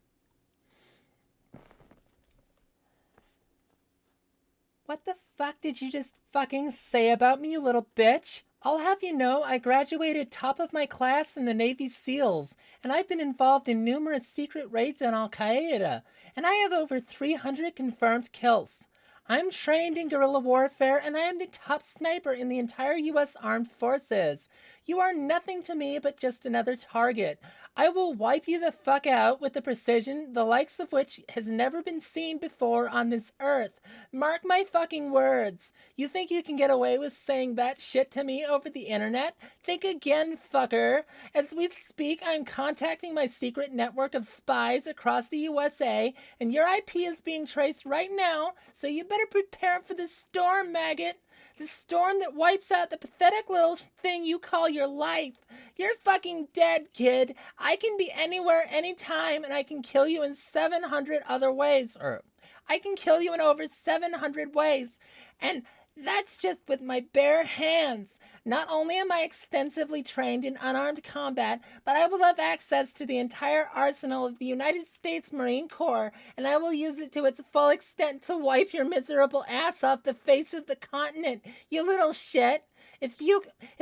What the fuck did you just fucking say about me, you little bitch? I'll have you know I graduated top of my class in the Navy SEALs, and I've been involved in numerous secret raids on Al-Qaeda, and I have over 300 confirmed kills. I'm trained in guerrilla warfare, and I am the top sniper in the entire U.S. Armed Forces. You are nothing to me but just another target. I will wipe you the fuck out with a precision the likes of which has never been seen before on this earth. Mark my fucking words. You think you can get away with saying that shit to me over the internet? Think again, fucker. As we speak, I'm contacting my secret network of spies across the USA, and your IP is being traced right now, so you better prepare for the storm, maggot. The storm that wipes out the pathetic little thing you call your life. You're fucking dead, kid. I can be anywhere, anytime, and I can kill you in 700 other ways. Or, I can kill you in over 700 ways. And that's just with my bare hands. Not only am I extensively trained in unarmed combat, but I will have access to the entire arsenal of the United States Marine Corps, and I will use it to its full extent to wipe your miserable ass off the face of the continent, you little shit. If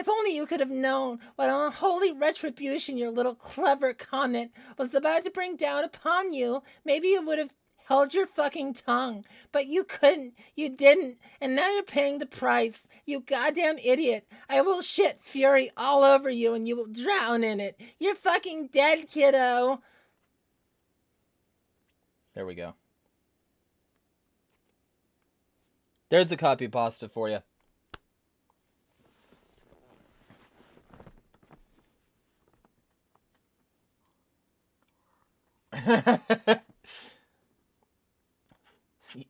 only you could have known what unholy retribution your little clever comment was about to bring down upon you, maybe you would have held your fucking tongue. But you couldn't, you didn't, and now you're paying the price. You goddamn idiot. I will shit fury all over you and you will drown in it. You're fucking dead, kiddo. There we go. There's a copy pasta for you.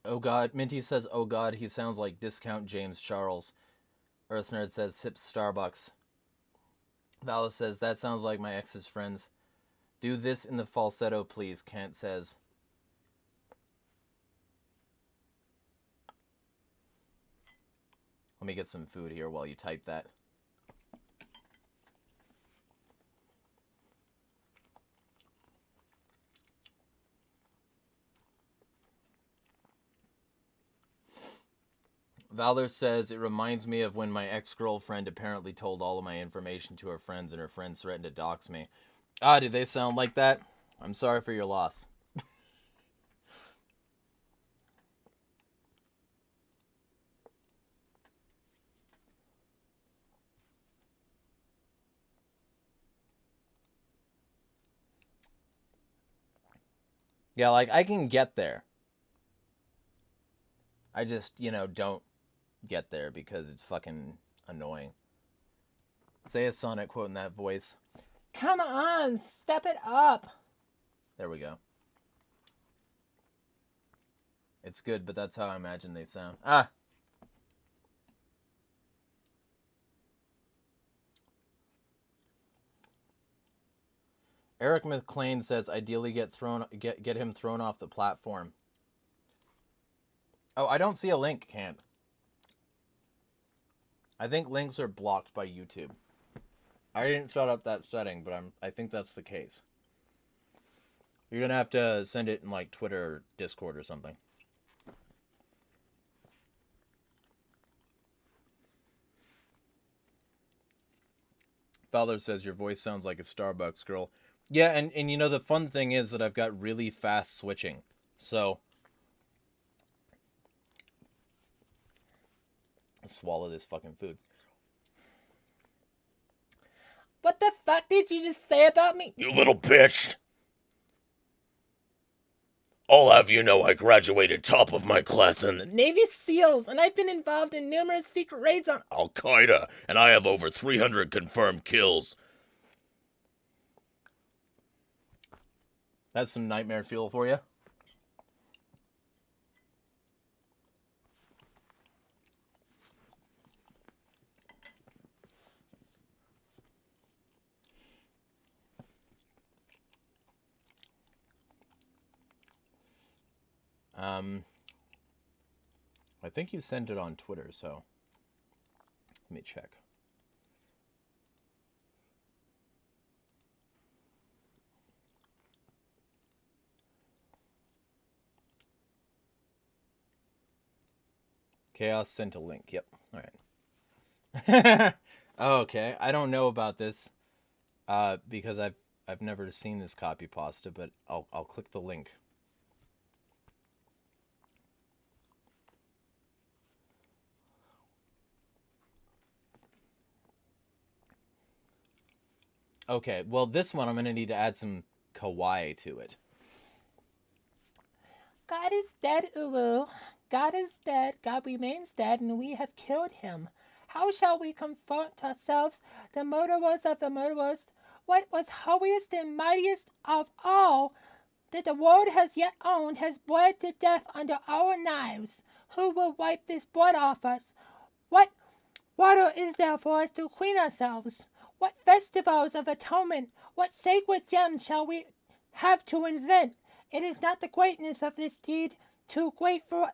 Oh god, Minty says, oh god, he sounds like discount James Charles. Earthnerd says, sips Starbucks. Valos says, that sounds like my ex's friends. Do this in the falsetto, please, Kant says. Let me get some food here while you type that. Valor says, it reminds me of when my ex-girlfriend apparently told all of my information to her friends and her friends threatened to dox me. Ah, do they sound like that? I'm sorry for your loss. Yeah, like, I can get there. I just, don't get there because it's fucking annoying. Say a sonnet quote in that voice. Come on, step it up. There we go. It's good, but that's how I imagine they sound. Ah. Eric McLean says, ideally get him thrown off the platform. Oh, I don't see a link, Can't. I think links are blocked by YouTube. I didn't set up that setting, but I think that's the case. You're gonna have to send it in like Twitter or Discord or something. Fowler says your voice sounds like a Starbucks girl. Yeah, and the fun thing is that I've got really fast switching. So I'll swallow this fucking food. What the fuck did you just say about me? You little bitch. I'll have you know I graduated top of my class in the Navy SEALs, and I've been involved in numerous secret raids on Al-Qaeda, and I have over 300 confirmed kills. That's some nightmare fuel for you. I think you sent it on Twitter, so let me check. Chaos sent a link. Yep. All right. Okay. I don't know about this because I've never seen this copy pasta, but I'll click the link. Okay, well, this one I'm going to need to add some kawaii to it. God is dead, Uwu. God is dead. God remains dead, and we have killed him. How shall we confront ourselves, the murderers of the murderers? What was holiest and mightiest of all that the world has yet owned has bled to death under our knives. Who will wipe this blood off us? What water is there for us to clean ourselves? What festivals of atonement, what sacred gems shall we have to invent? It is not the greatness of this deed too great for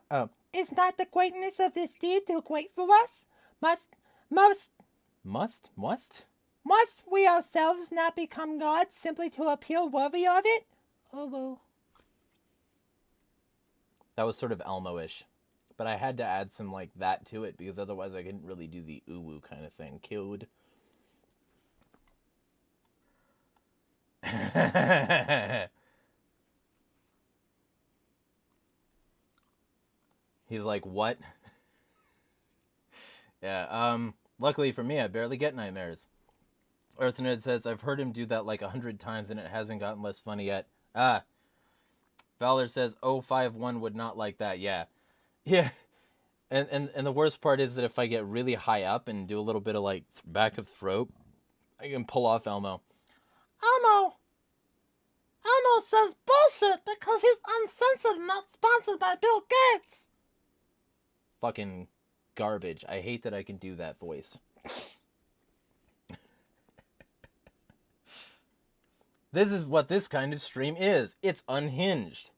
Is not the greatness of this deed too great for us? Must we ourselves not become gods simply to appear worthy of it? Uwu. That was sort of Elmo-ish. But I had to add some like that to it because otherwise I couldn't really do the uwu kind of thing. Killed. He's like, what? Yeah, luckily for me, I barely get nightmares. Earthnerd says, I've heard him do that like 100 times and it hasn't gotten less funny yet. Valor says, 051 would not like that. Yeah. Yeah. And the worst part is that if I get really high up and do a little bit of like back of throat, I can pull off Elmo. Elmo says bullshit because he's uncensored, not sponsored by Bill Gates. Fucking garbage. I hate that I can do that voice. This is what this kind of stream is. It's unhinged.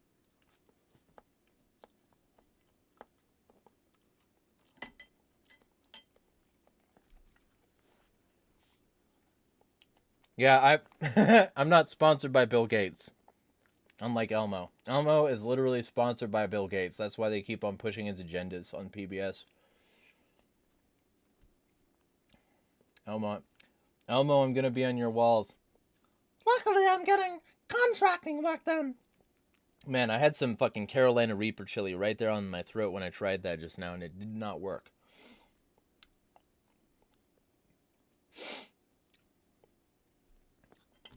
Yeah, I'm not sponsored by Bill Gates. Unlike Elmo. Elmo is literally sponsored by Bill Gates. That's why they keep on pushing his agendas on PBS. Elmo, I'm gonna be on your walls. Luckily, I'm getting contracting work done. Man, I had some fucking Carolina Reaper chili right there on my throat when I tried that just now, and it did not work.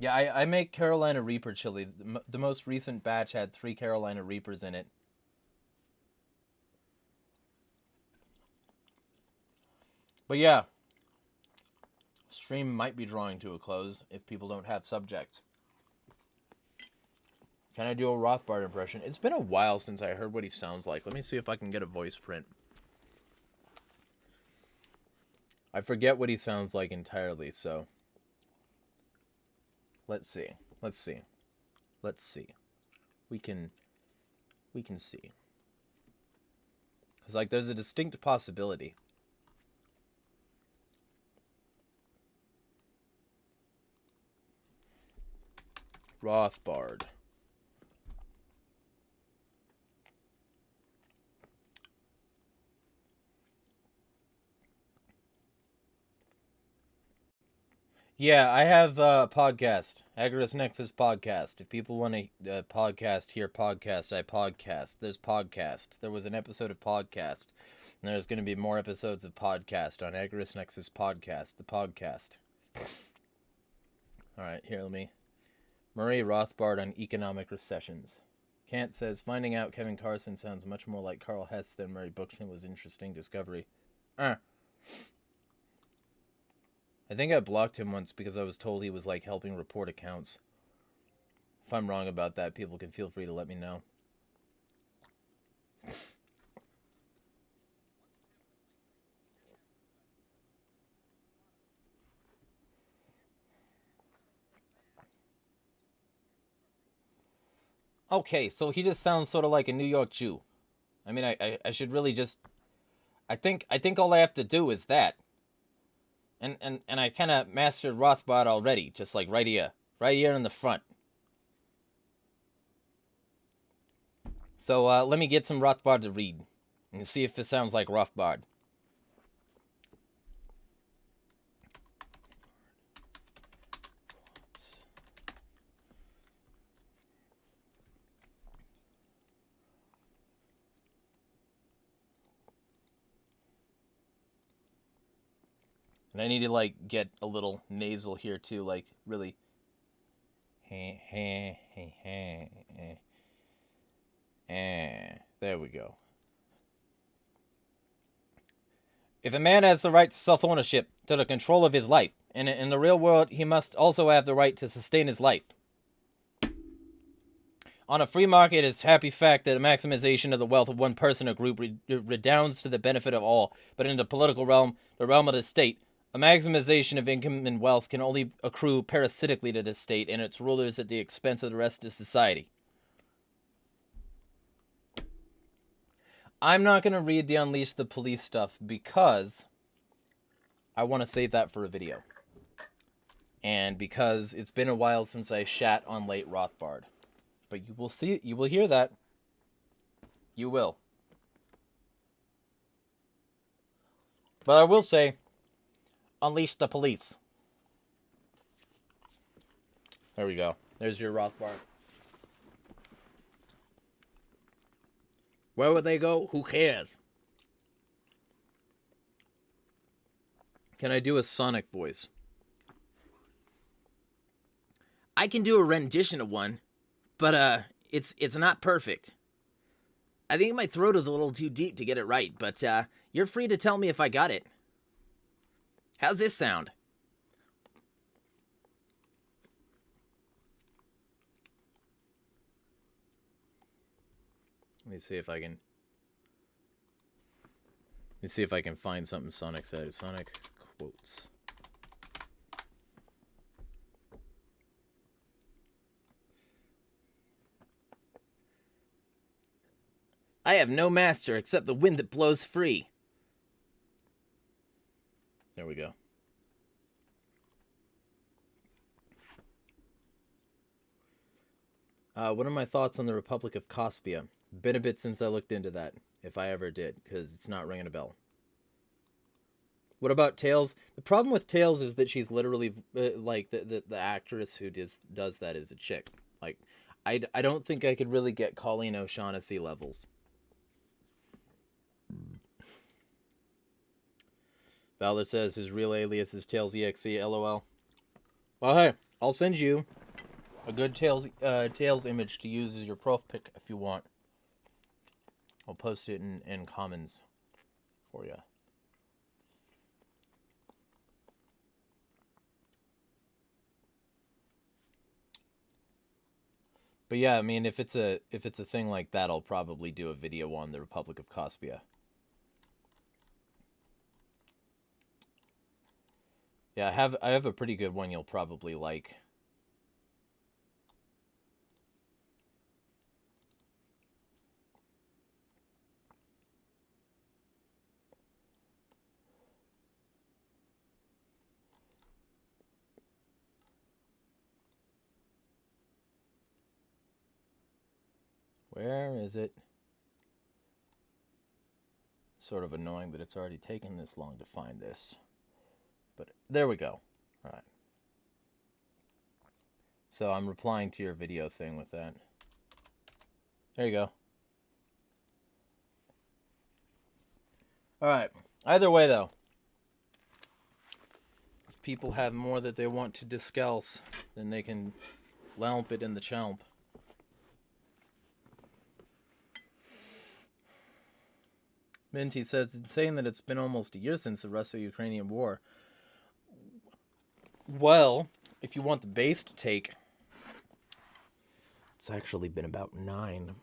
Yeah, I make Carolina Reaper chili. The most recent batch had 3 Carolina Reapers in it. But yeah, stream might be drawing to a close if people don't have subjects. Can I do a Rothbard impression? It's been a while since I heard what he sounds like. Let me see if I can get a voice print. I forget what he sounds like entirely, so... Let's see. We can see. Because, like, there's a distinct possibility. Rothbard. Yeah, I have a podcast, AgoristNexus podcast. If people want a podcast, hear podcast, I podcast. There's podcast. There was an episode of podcast. And there's going to be more episodes of podcast on AgoristNexus podcast, the podcast. Alright, here, let me... Murray Rothbard on economic recessions. Kant says, finding out Kevin Carson sounds much more like Carl Hess than Murray Bookchin was interesting discovery. I think I blocked him once because I was told he was, like, helping report accounts. If I'm wrong about that, people can feel free to let me know. Okay, so he just sounds sort of like a New York Jew. I mean, I should really just... I think all I have to do is that. And I kind of mastered Rothbard already, just like right here in the front. So let me get some Rothbard to read and see if it sounds like Rothbard. And I need to like get a little nasal here too, like really. There we go. If a man has the right to self-ownership, to the control of his life, and in the real world, he must also have the right to sustain his life. On a free market, it's a happy fact that a maximization of the wealth of one person or group redounds to the benefit of all. But in the political realm, the realm of the state, a maximization of income and wealth can only accrue parasitically to the state and its rulers at the expense of the rest of society. I'm not going to read the Unleash the Police stuff because I want to save that for a video. And because it's been a while since I shat on late Rothbard. But you will see, you will hear that. You will. But I will say, Unleash the Police. There we go. There's your Rothbard. Where would they go? Who cares? Can I do a Sonic voice? I can do a rendition of one, but it's not perfect. I think my throat is a little too deep to get it right, but you're free to tell me if I got it. How's this sound? Let me see if I can. Let me see if I can find something Sonic said. Sonic quotes. I have no master except the wind that blows free. There we go. What are my thoughts on the Republic of Caspia? Been a bit since I looked into that, if I ever did, because it's not ringing a bell. What about Tails? The problem with Tails is that she's literally like the actress who does that is a chick. Like, I don't think I could really get Colleen O'Shaughnessy levels. Valor says his real alias is Tails EXE, LOL. Well, hey, I'll send you a good Tails image to use as your prof pic if you want. I'll post it in Commons for you. But yeah, I mean, if it's a thing like that, I'll probably do a video on the Republic of Caspia. Yeah, I have a pretty good one you'll probably like. Where is it? Sort of annoying that it's already taken this long to find this. But there we go. All right. So I'm replying to your video thing with that. There you go. All right. Either way, though, if people have more that they want to discuss, then they can lamp it in the chomp. Minty says, it's insane that it's been almost a year since the Russo-Ukrainian war. Well, if you want the based take, it's actually been about 9.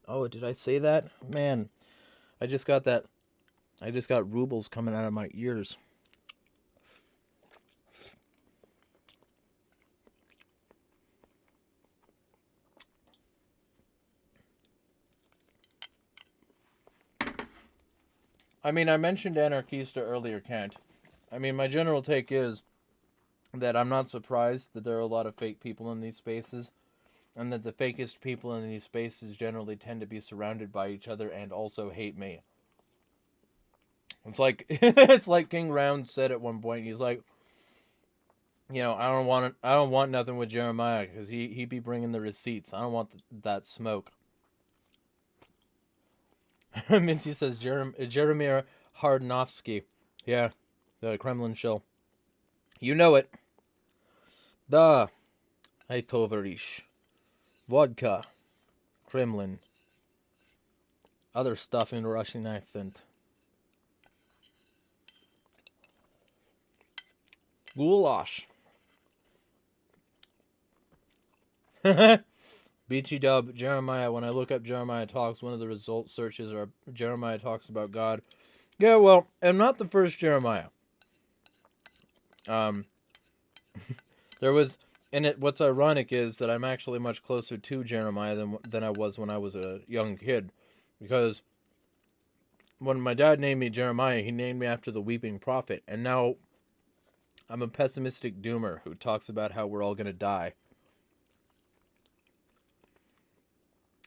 Oh, did I say that? Man, I just got that. I just got rubles coming out of my ears. I mean, I mentioned anarchista earlier, Kant. I mean, my general take is that I'm not surprised that there are a lot of fake people in these spaces, and that the fakest people in these spaces generally tend to be surrounded by each other and also hate me. It's like it's like King Round said at one point. He's like, I don't want nothing with Jeremiah because he be bringing the receipts. I don't want that smoke. Minty says Jeremiah Hardnofsky. Yeah, the Kremlin shill. You know it. Da, hey Tovarish. Vodka. Kremlin. Other stuff in Russian accent. Goulash. BT Dub, Jeremiah. When I look up Jeremiah Talks, one of the result searches are Jeremiah Talks about God. Yeah, well, I'm not the first Jeremiah. There was, and what's ironic is that I'm actually much closer to Jeremiah than I was when I was a young kid, because when my dad named me Jeremiah, he named me after the weeping prophet, and now I'm a pessimistic doomer who talks about how we're all gonna die.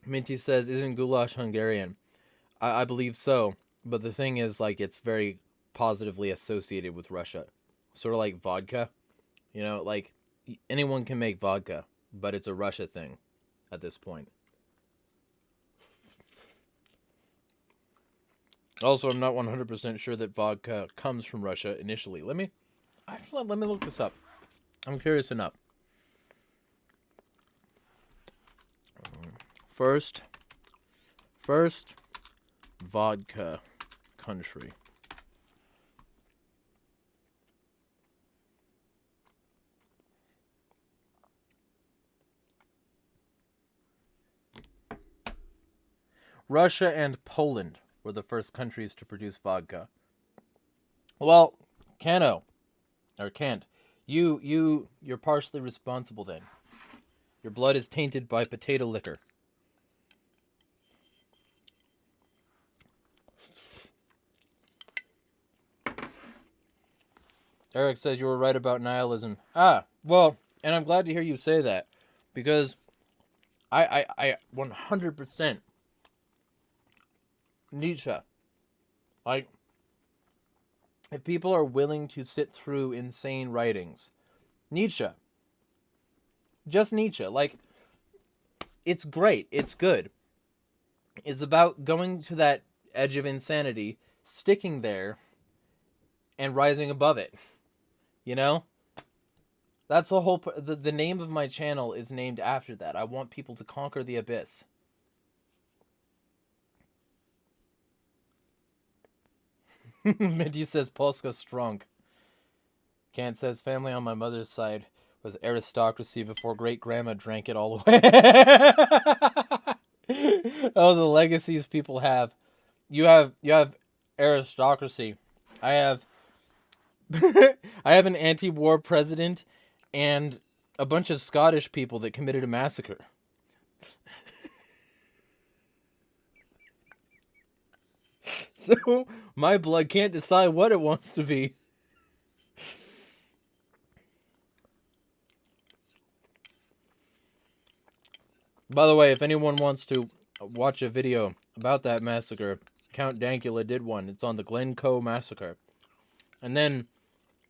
Minty says, isn't goulash Hungarian? I believe so, but the thing is, like, it's very positively associated with Russia. Sort of like vodka. Like, anyone can make vodka, but it's a Russia thing at this point. Also, I'm not 100% sure that vodka comes from Russia initially. Let me look this up. I'm curious enough. First vodka country. Russia and Poland were the first countries to produce vodka. Well, Kant, you're partially responsible then. Your blood is tainted by potato liquor. Eric says you were right about nihilism. Well, and I'm glad to hear you say that, because I 100% Nietzsche. Like, if people are willing to sit through insane writings, Nietzsche. Just Nietzsche. Like, it's great. It's good. It's about going to that edge of insanity, sticking there, and rising above it. That's the whole... The name of my channel is named after that. I want people to conquer the abyss. Minty says Polska strong. Kant says family on my mother's side was aristocracy before great grandma drank it all away. Oh, the legacies people have. You have aristocracy. I have I have an anti-war president and a bunch of Scottish people that committed a massacre. So my blood can't decide what it wants to be. By the way, if anyone wants to watch a video about that massacre, Count Dankula did one. It's on the Glencoe massacre. And then,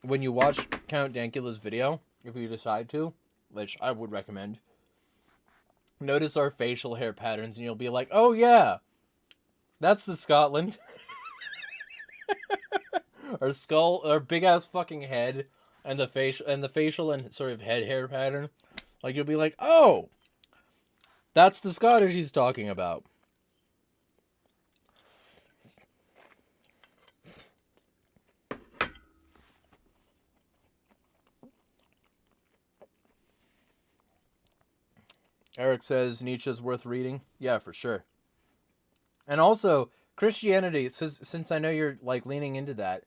when you watch Count Dankula's video, if you decide to, which I would recommend, notice our facial hair patterns and you'll be like, oh yeah, that's the Scotland. Our skull, our big ass fucking head, and the facial and sort of head hair pattern. Like, you'll be like, oh, that's the Scottish he's talking about. Eric says Nietzsche's worth reading. Yeah, for sure. And also, Christianity, since I know you're like leaning into that,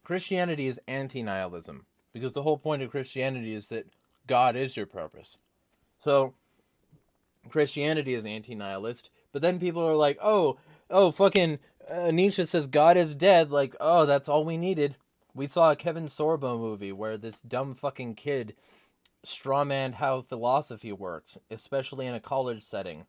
Christianity is anti-nihilism. Because the whole point of Christianity is that God is your purpose. So, Christianity is anti-nihilist. But then people are like, fucking Nietzsche says God is dead. Like, oh, that's all we needed. We saw a Kevin Sorbo movie where this dumb fucking kid strawmanned how philosophy works, especially in a college setting.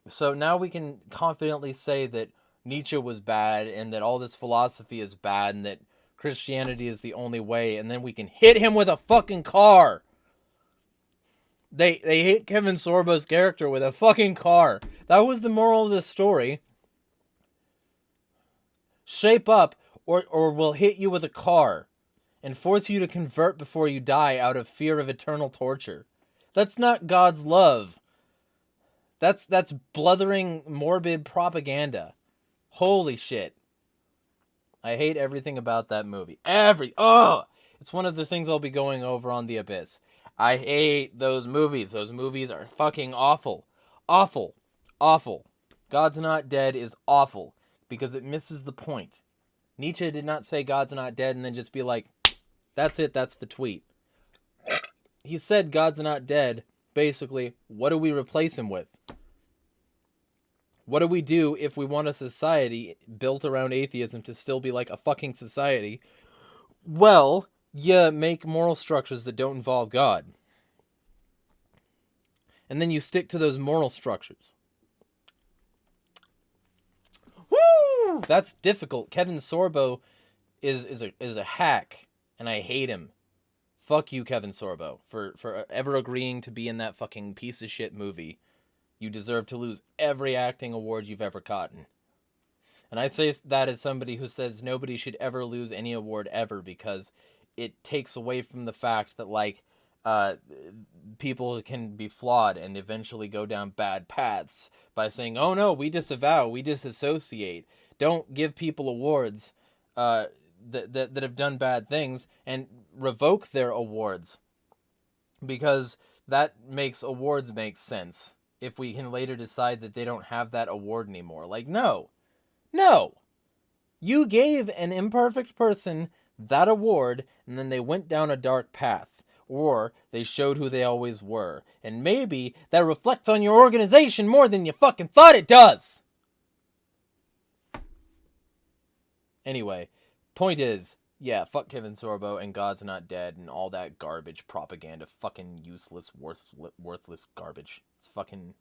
So now we can confidently say that Nietzsche was bad and that all this philosophy is bad and that Christianity is the only way, and then we can hit him with a fucking car. They hit Kevin Sorbo's character with a fucking car. That was the moral of the story. Shape up, or we'll hit you with a car and force you to convert before you die out of fear of eternal torture. That's not God's love. That's blithering, morbid propaganda. Holy shit. I hate everything about that movie. It's one of the things I'll be going over on The Abyss. I hate those movies. Those movies are fucking awful. Awful. Awful. God's Not Dead is awful because it misses the point. Nietzsche did not say God's not dead and then just be like, that's it, that's the tweet. He said God's not dead. Basically, what do we replace him with? What do we do if we want a society built around atheism to still be like a fucking society? Well, you make moral structures that don't involve God. And then you stick to those moral structures. Woo! That's difficult. Kevin Sorbo is a hack, and I hate him. Fuck you, Kevin Sorbo, for ever agreeing to be in that fucking piece of shit movie. You deserve to lose every acting award you've ever gotten. And I say that as somebody who says nobody should ever lose any award ever because it takes away from the fact that, like, people can be flawed and eventually go down bad paths by saying, oh no, we disavow, we disassociate. Don't give people awards that have done bad things and revoke their awards. Because that makes awards make sense. If we can later decide that they don't have that award anymore. Like, no. You gave an imperfect person that award, and then they went down a dark path. Or they showed who they always were. And maybe that reflects on your organization more than you fucking thought it does! Anyway, point is, yeah, fuck Kevin Sorbo and God's Not Dead and all that garbage propaganda. Fucking useless, worthless garbage. It's fucking...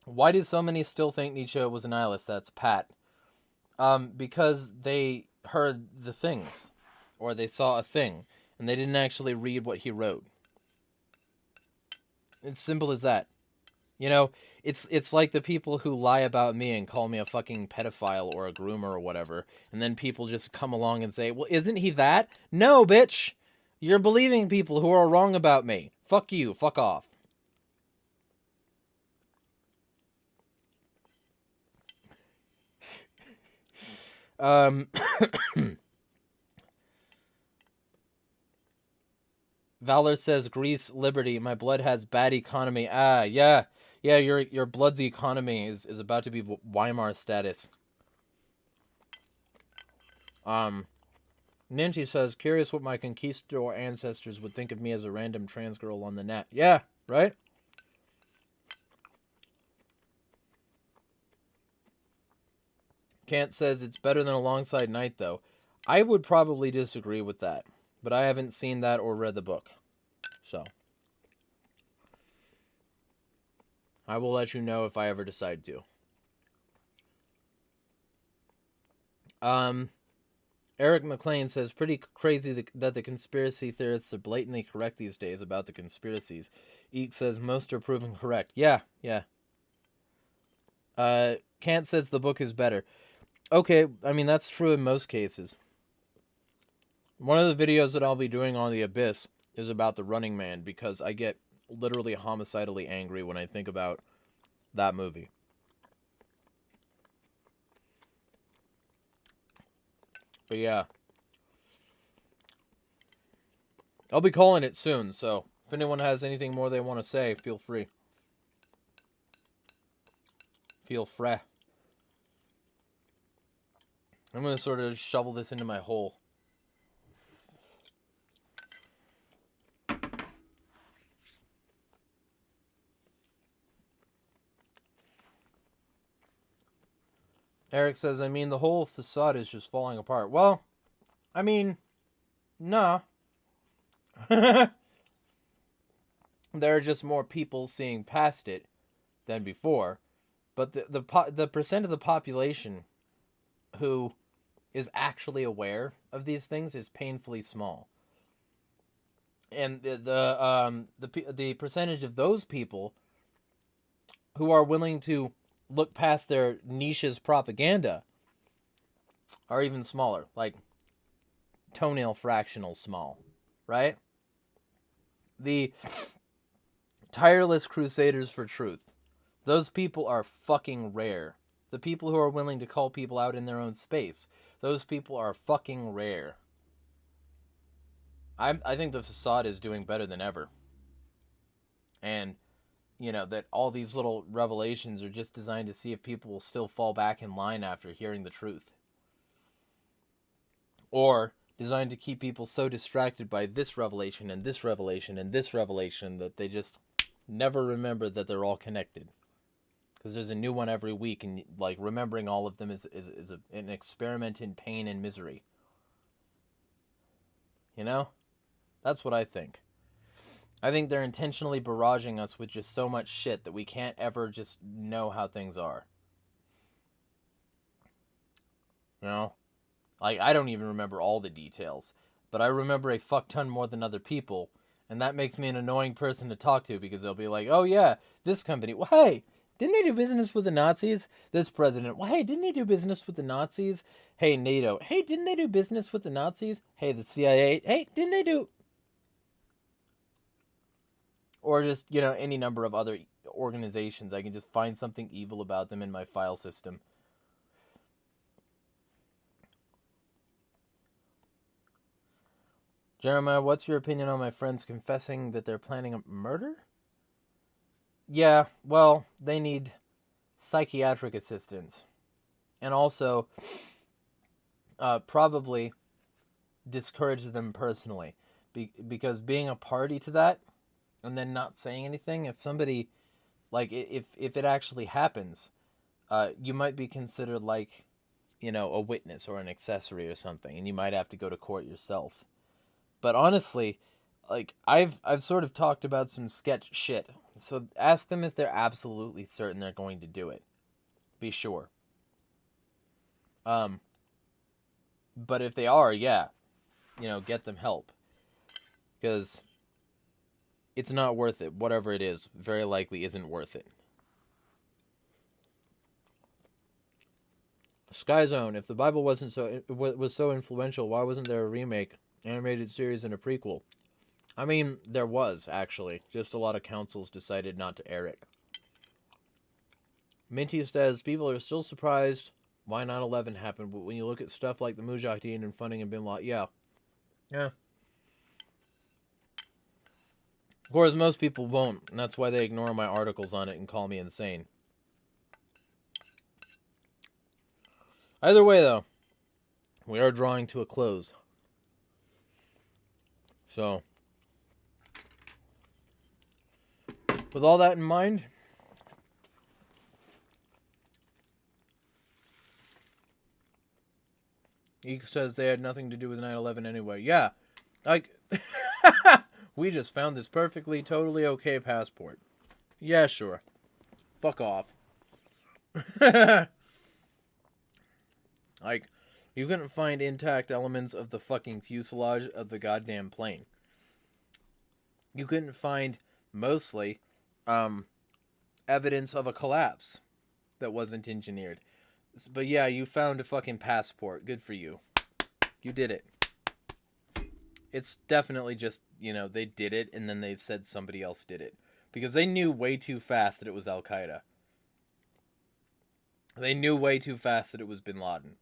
Why do so many still think Nietzsche was a nihilist? That's Pat. Because they heard the things. Or they saw a thing. And they didn't actually read what he wrote. It's simple as that. You know, it's like the people who lie about me and call me a fucking pedophile or a groomer or whatever. And then people just come along and say, well, isn't he that? No, bitch! You're believing people who are wrong about me. Fuck you. Fuck off. Valor says, Greece, liberty, my blood has bad economy. Yeah, your blood's economy is about to be Weimar status. Ninty says, curious what my conquistador ancestors would think of me as a random trans girl on the net. Yeah, right? Kant says, it's better than Alongside Night, though. I would probably disagree with that, but I haven't seen that or read the book. So, I will let you know if I ever decide to. Eric McLean says, pretty crazy that the conspiracy theorists are blatantly correct these days about the conspiracies. Eek says, most are proven correct. Yeah. Kant says the book is better. Okay, I mean, that's true in most cases. One of the videos that I'll be doing on The Abyss is about The Running Man, because I get literally homicidally angry when I think about that movie. But yeah. I'll be calling it soon, so if anyone has anything more they want to say, feel free. Feel free. I'm going to sort of shovel this into my hole. Eric says, I mean, the whole facade is just falling apart. Well, I mean, nah. There are just more people seeing past it than before. But the percent of the population who is actually aware of these things is painfully small. And the percentage of those people who are willing to look past their niche's propaganda are even smaller, like toenail fractional small, right? The tireless crusaders for truth, those people are fucking rare. The people who are willing to call people out in their own space, those people are fucking rare. I think the facade is doing better than ever. And, you know, that all these little revelations are just designed to see if people will still fall back in line after hearing the truth. Or designed to keep people so distracted by this revelation and this revelation and this revelation that they just never remember that they're all connected. Because there's a new one every week, and like remembering all of them is an experiment in pain and misery. You know? That's what I think. I think they're intentionally barraging us with just so much shit that we can't ever just know how things are. You know? Like, I don't even remember all the details, but I remember a fuck ton more than other people, and that makes me an annoying person to talk to, because they'll be like, oh yeah, this company, well, hey, didn't they do business with the Nazis? This president, well, hey, didn't they do business with the Nazis? Hey, NATO, hey, didn't they do business with the Nazis? Hey, the CIA, hey, didn't they do... Or just, you know, any number of other organizations. I can just find something evil about them in my file system. Jeremiah, what's your opinion on my friends confessing that they're planning a murder? Yeah, well, they need psychiatric assistance. And also, probably discourage them personally. Because being a party to that, and then not saying anything, if somebody, like, if it actually happens, you might be considered, like, you know, a witness or an accessory or something, and you might have to go to court yourself. But honestly, like, I've sort of talked about some sketch shit, so ask them if they're absolutely certain they're going to do it. Be sure. But if they are, yeah, you know, get them help. Because it's not worth it. Whatever it is, very likely isn't worth it. Sky Zone, if the Bible wasn't was so influential, why wasn't there a remake, animated series, and a prequel? I mean, there was, actually. Just a lot of councils decided not to air it. Minty says, people are still surprised why 9/11 happened, but when you look at stuff like the Mujahideen and funding and Bin Laden, yeah. Yeah. Of course, most people won't, and that's why they ignore my articles on it and call me insane. Either way, though, we are drawing to a close. So, with all that in mind, he says they had nothing to do with 9/11 anyway. Yeah, like, we just found this perfectly, totally okay passport. Yeah, sure. Fuck off. Like, you couldn't find intact elements of the fucking fuselage of the goddamn plane. You couldn't find, mostly, evidence of a collapse that wasn't engineered. But yeah, you found a fucking passport. Good for you. You did it. It's definitely just, you know, they did it and then they said somebody else did it. Because they knew way too fast that it was Al-Qaeda. They knew way too fast that it was Bin Laden.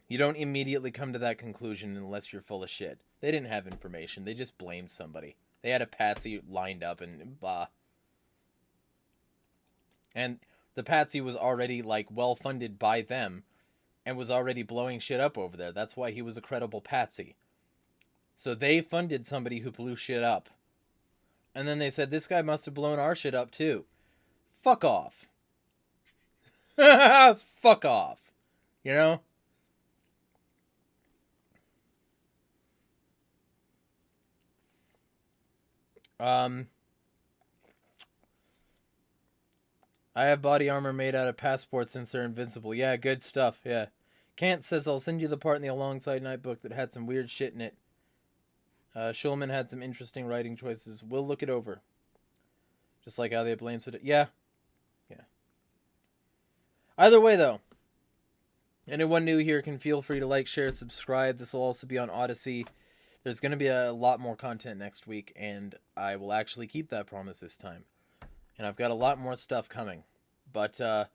You don't immediately come to that conclusion unless you're full of shit. They didn't have information. They just blamed somebody. They had a patsy lined up and blah. And the patsy was already, like, well funded by them and was already blowing shit up over there. That's why he was a credible patsy. So they funded somebody who blew shit up. And then they said, this guy must have blown our shit up too. Fuck off. Fuck off. You know? I have body armor made out of passports since they're invincible. Yeah, good stuff, yeah. Kant says, I'll send you the part in the Alongside Night book that had some weird shit in it. Schulman had some interesting writing choices. We'll look it over. Just like how they blame it. Yeah. Yeah. Either way, though, anyone new here can feel free to like, share, subscribe. This will also be on Odyssey. There's going to be a lot more content next week, and I will actually keep that promise this time. And I've got a lot more stuff coming. But I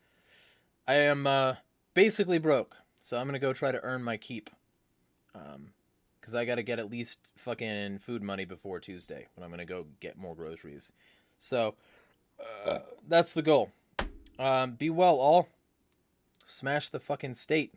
am basically broke, so I'm going to go try to earn my keep. Because I got to get at least fucking food money before Tuesday, when I'm going to go get more groceries. So, that's the goal. Be well, all. Smash the fucking state.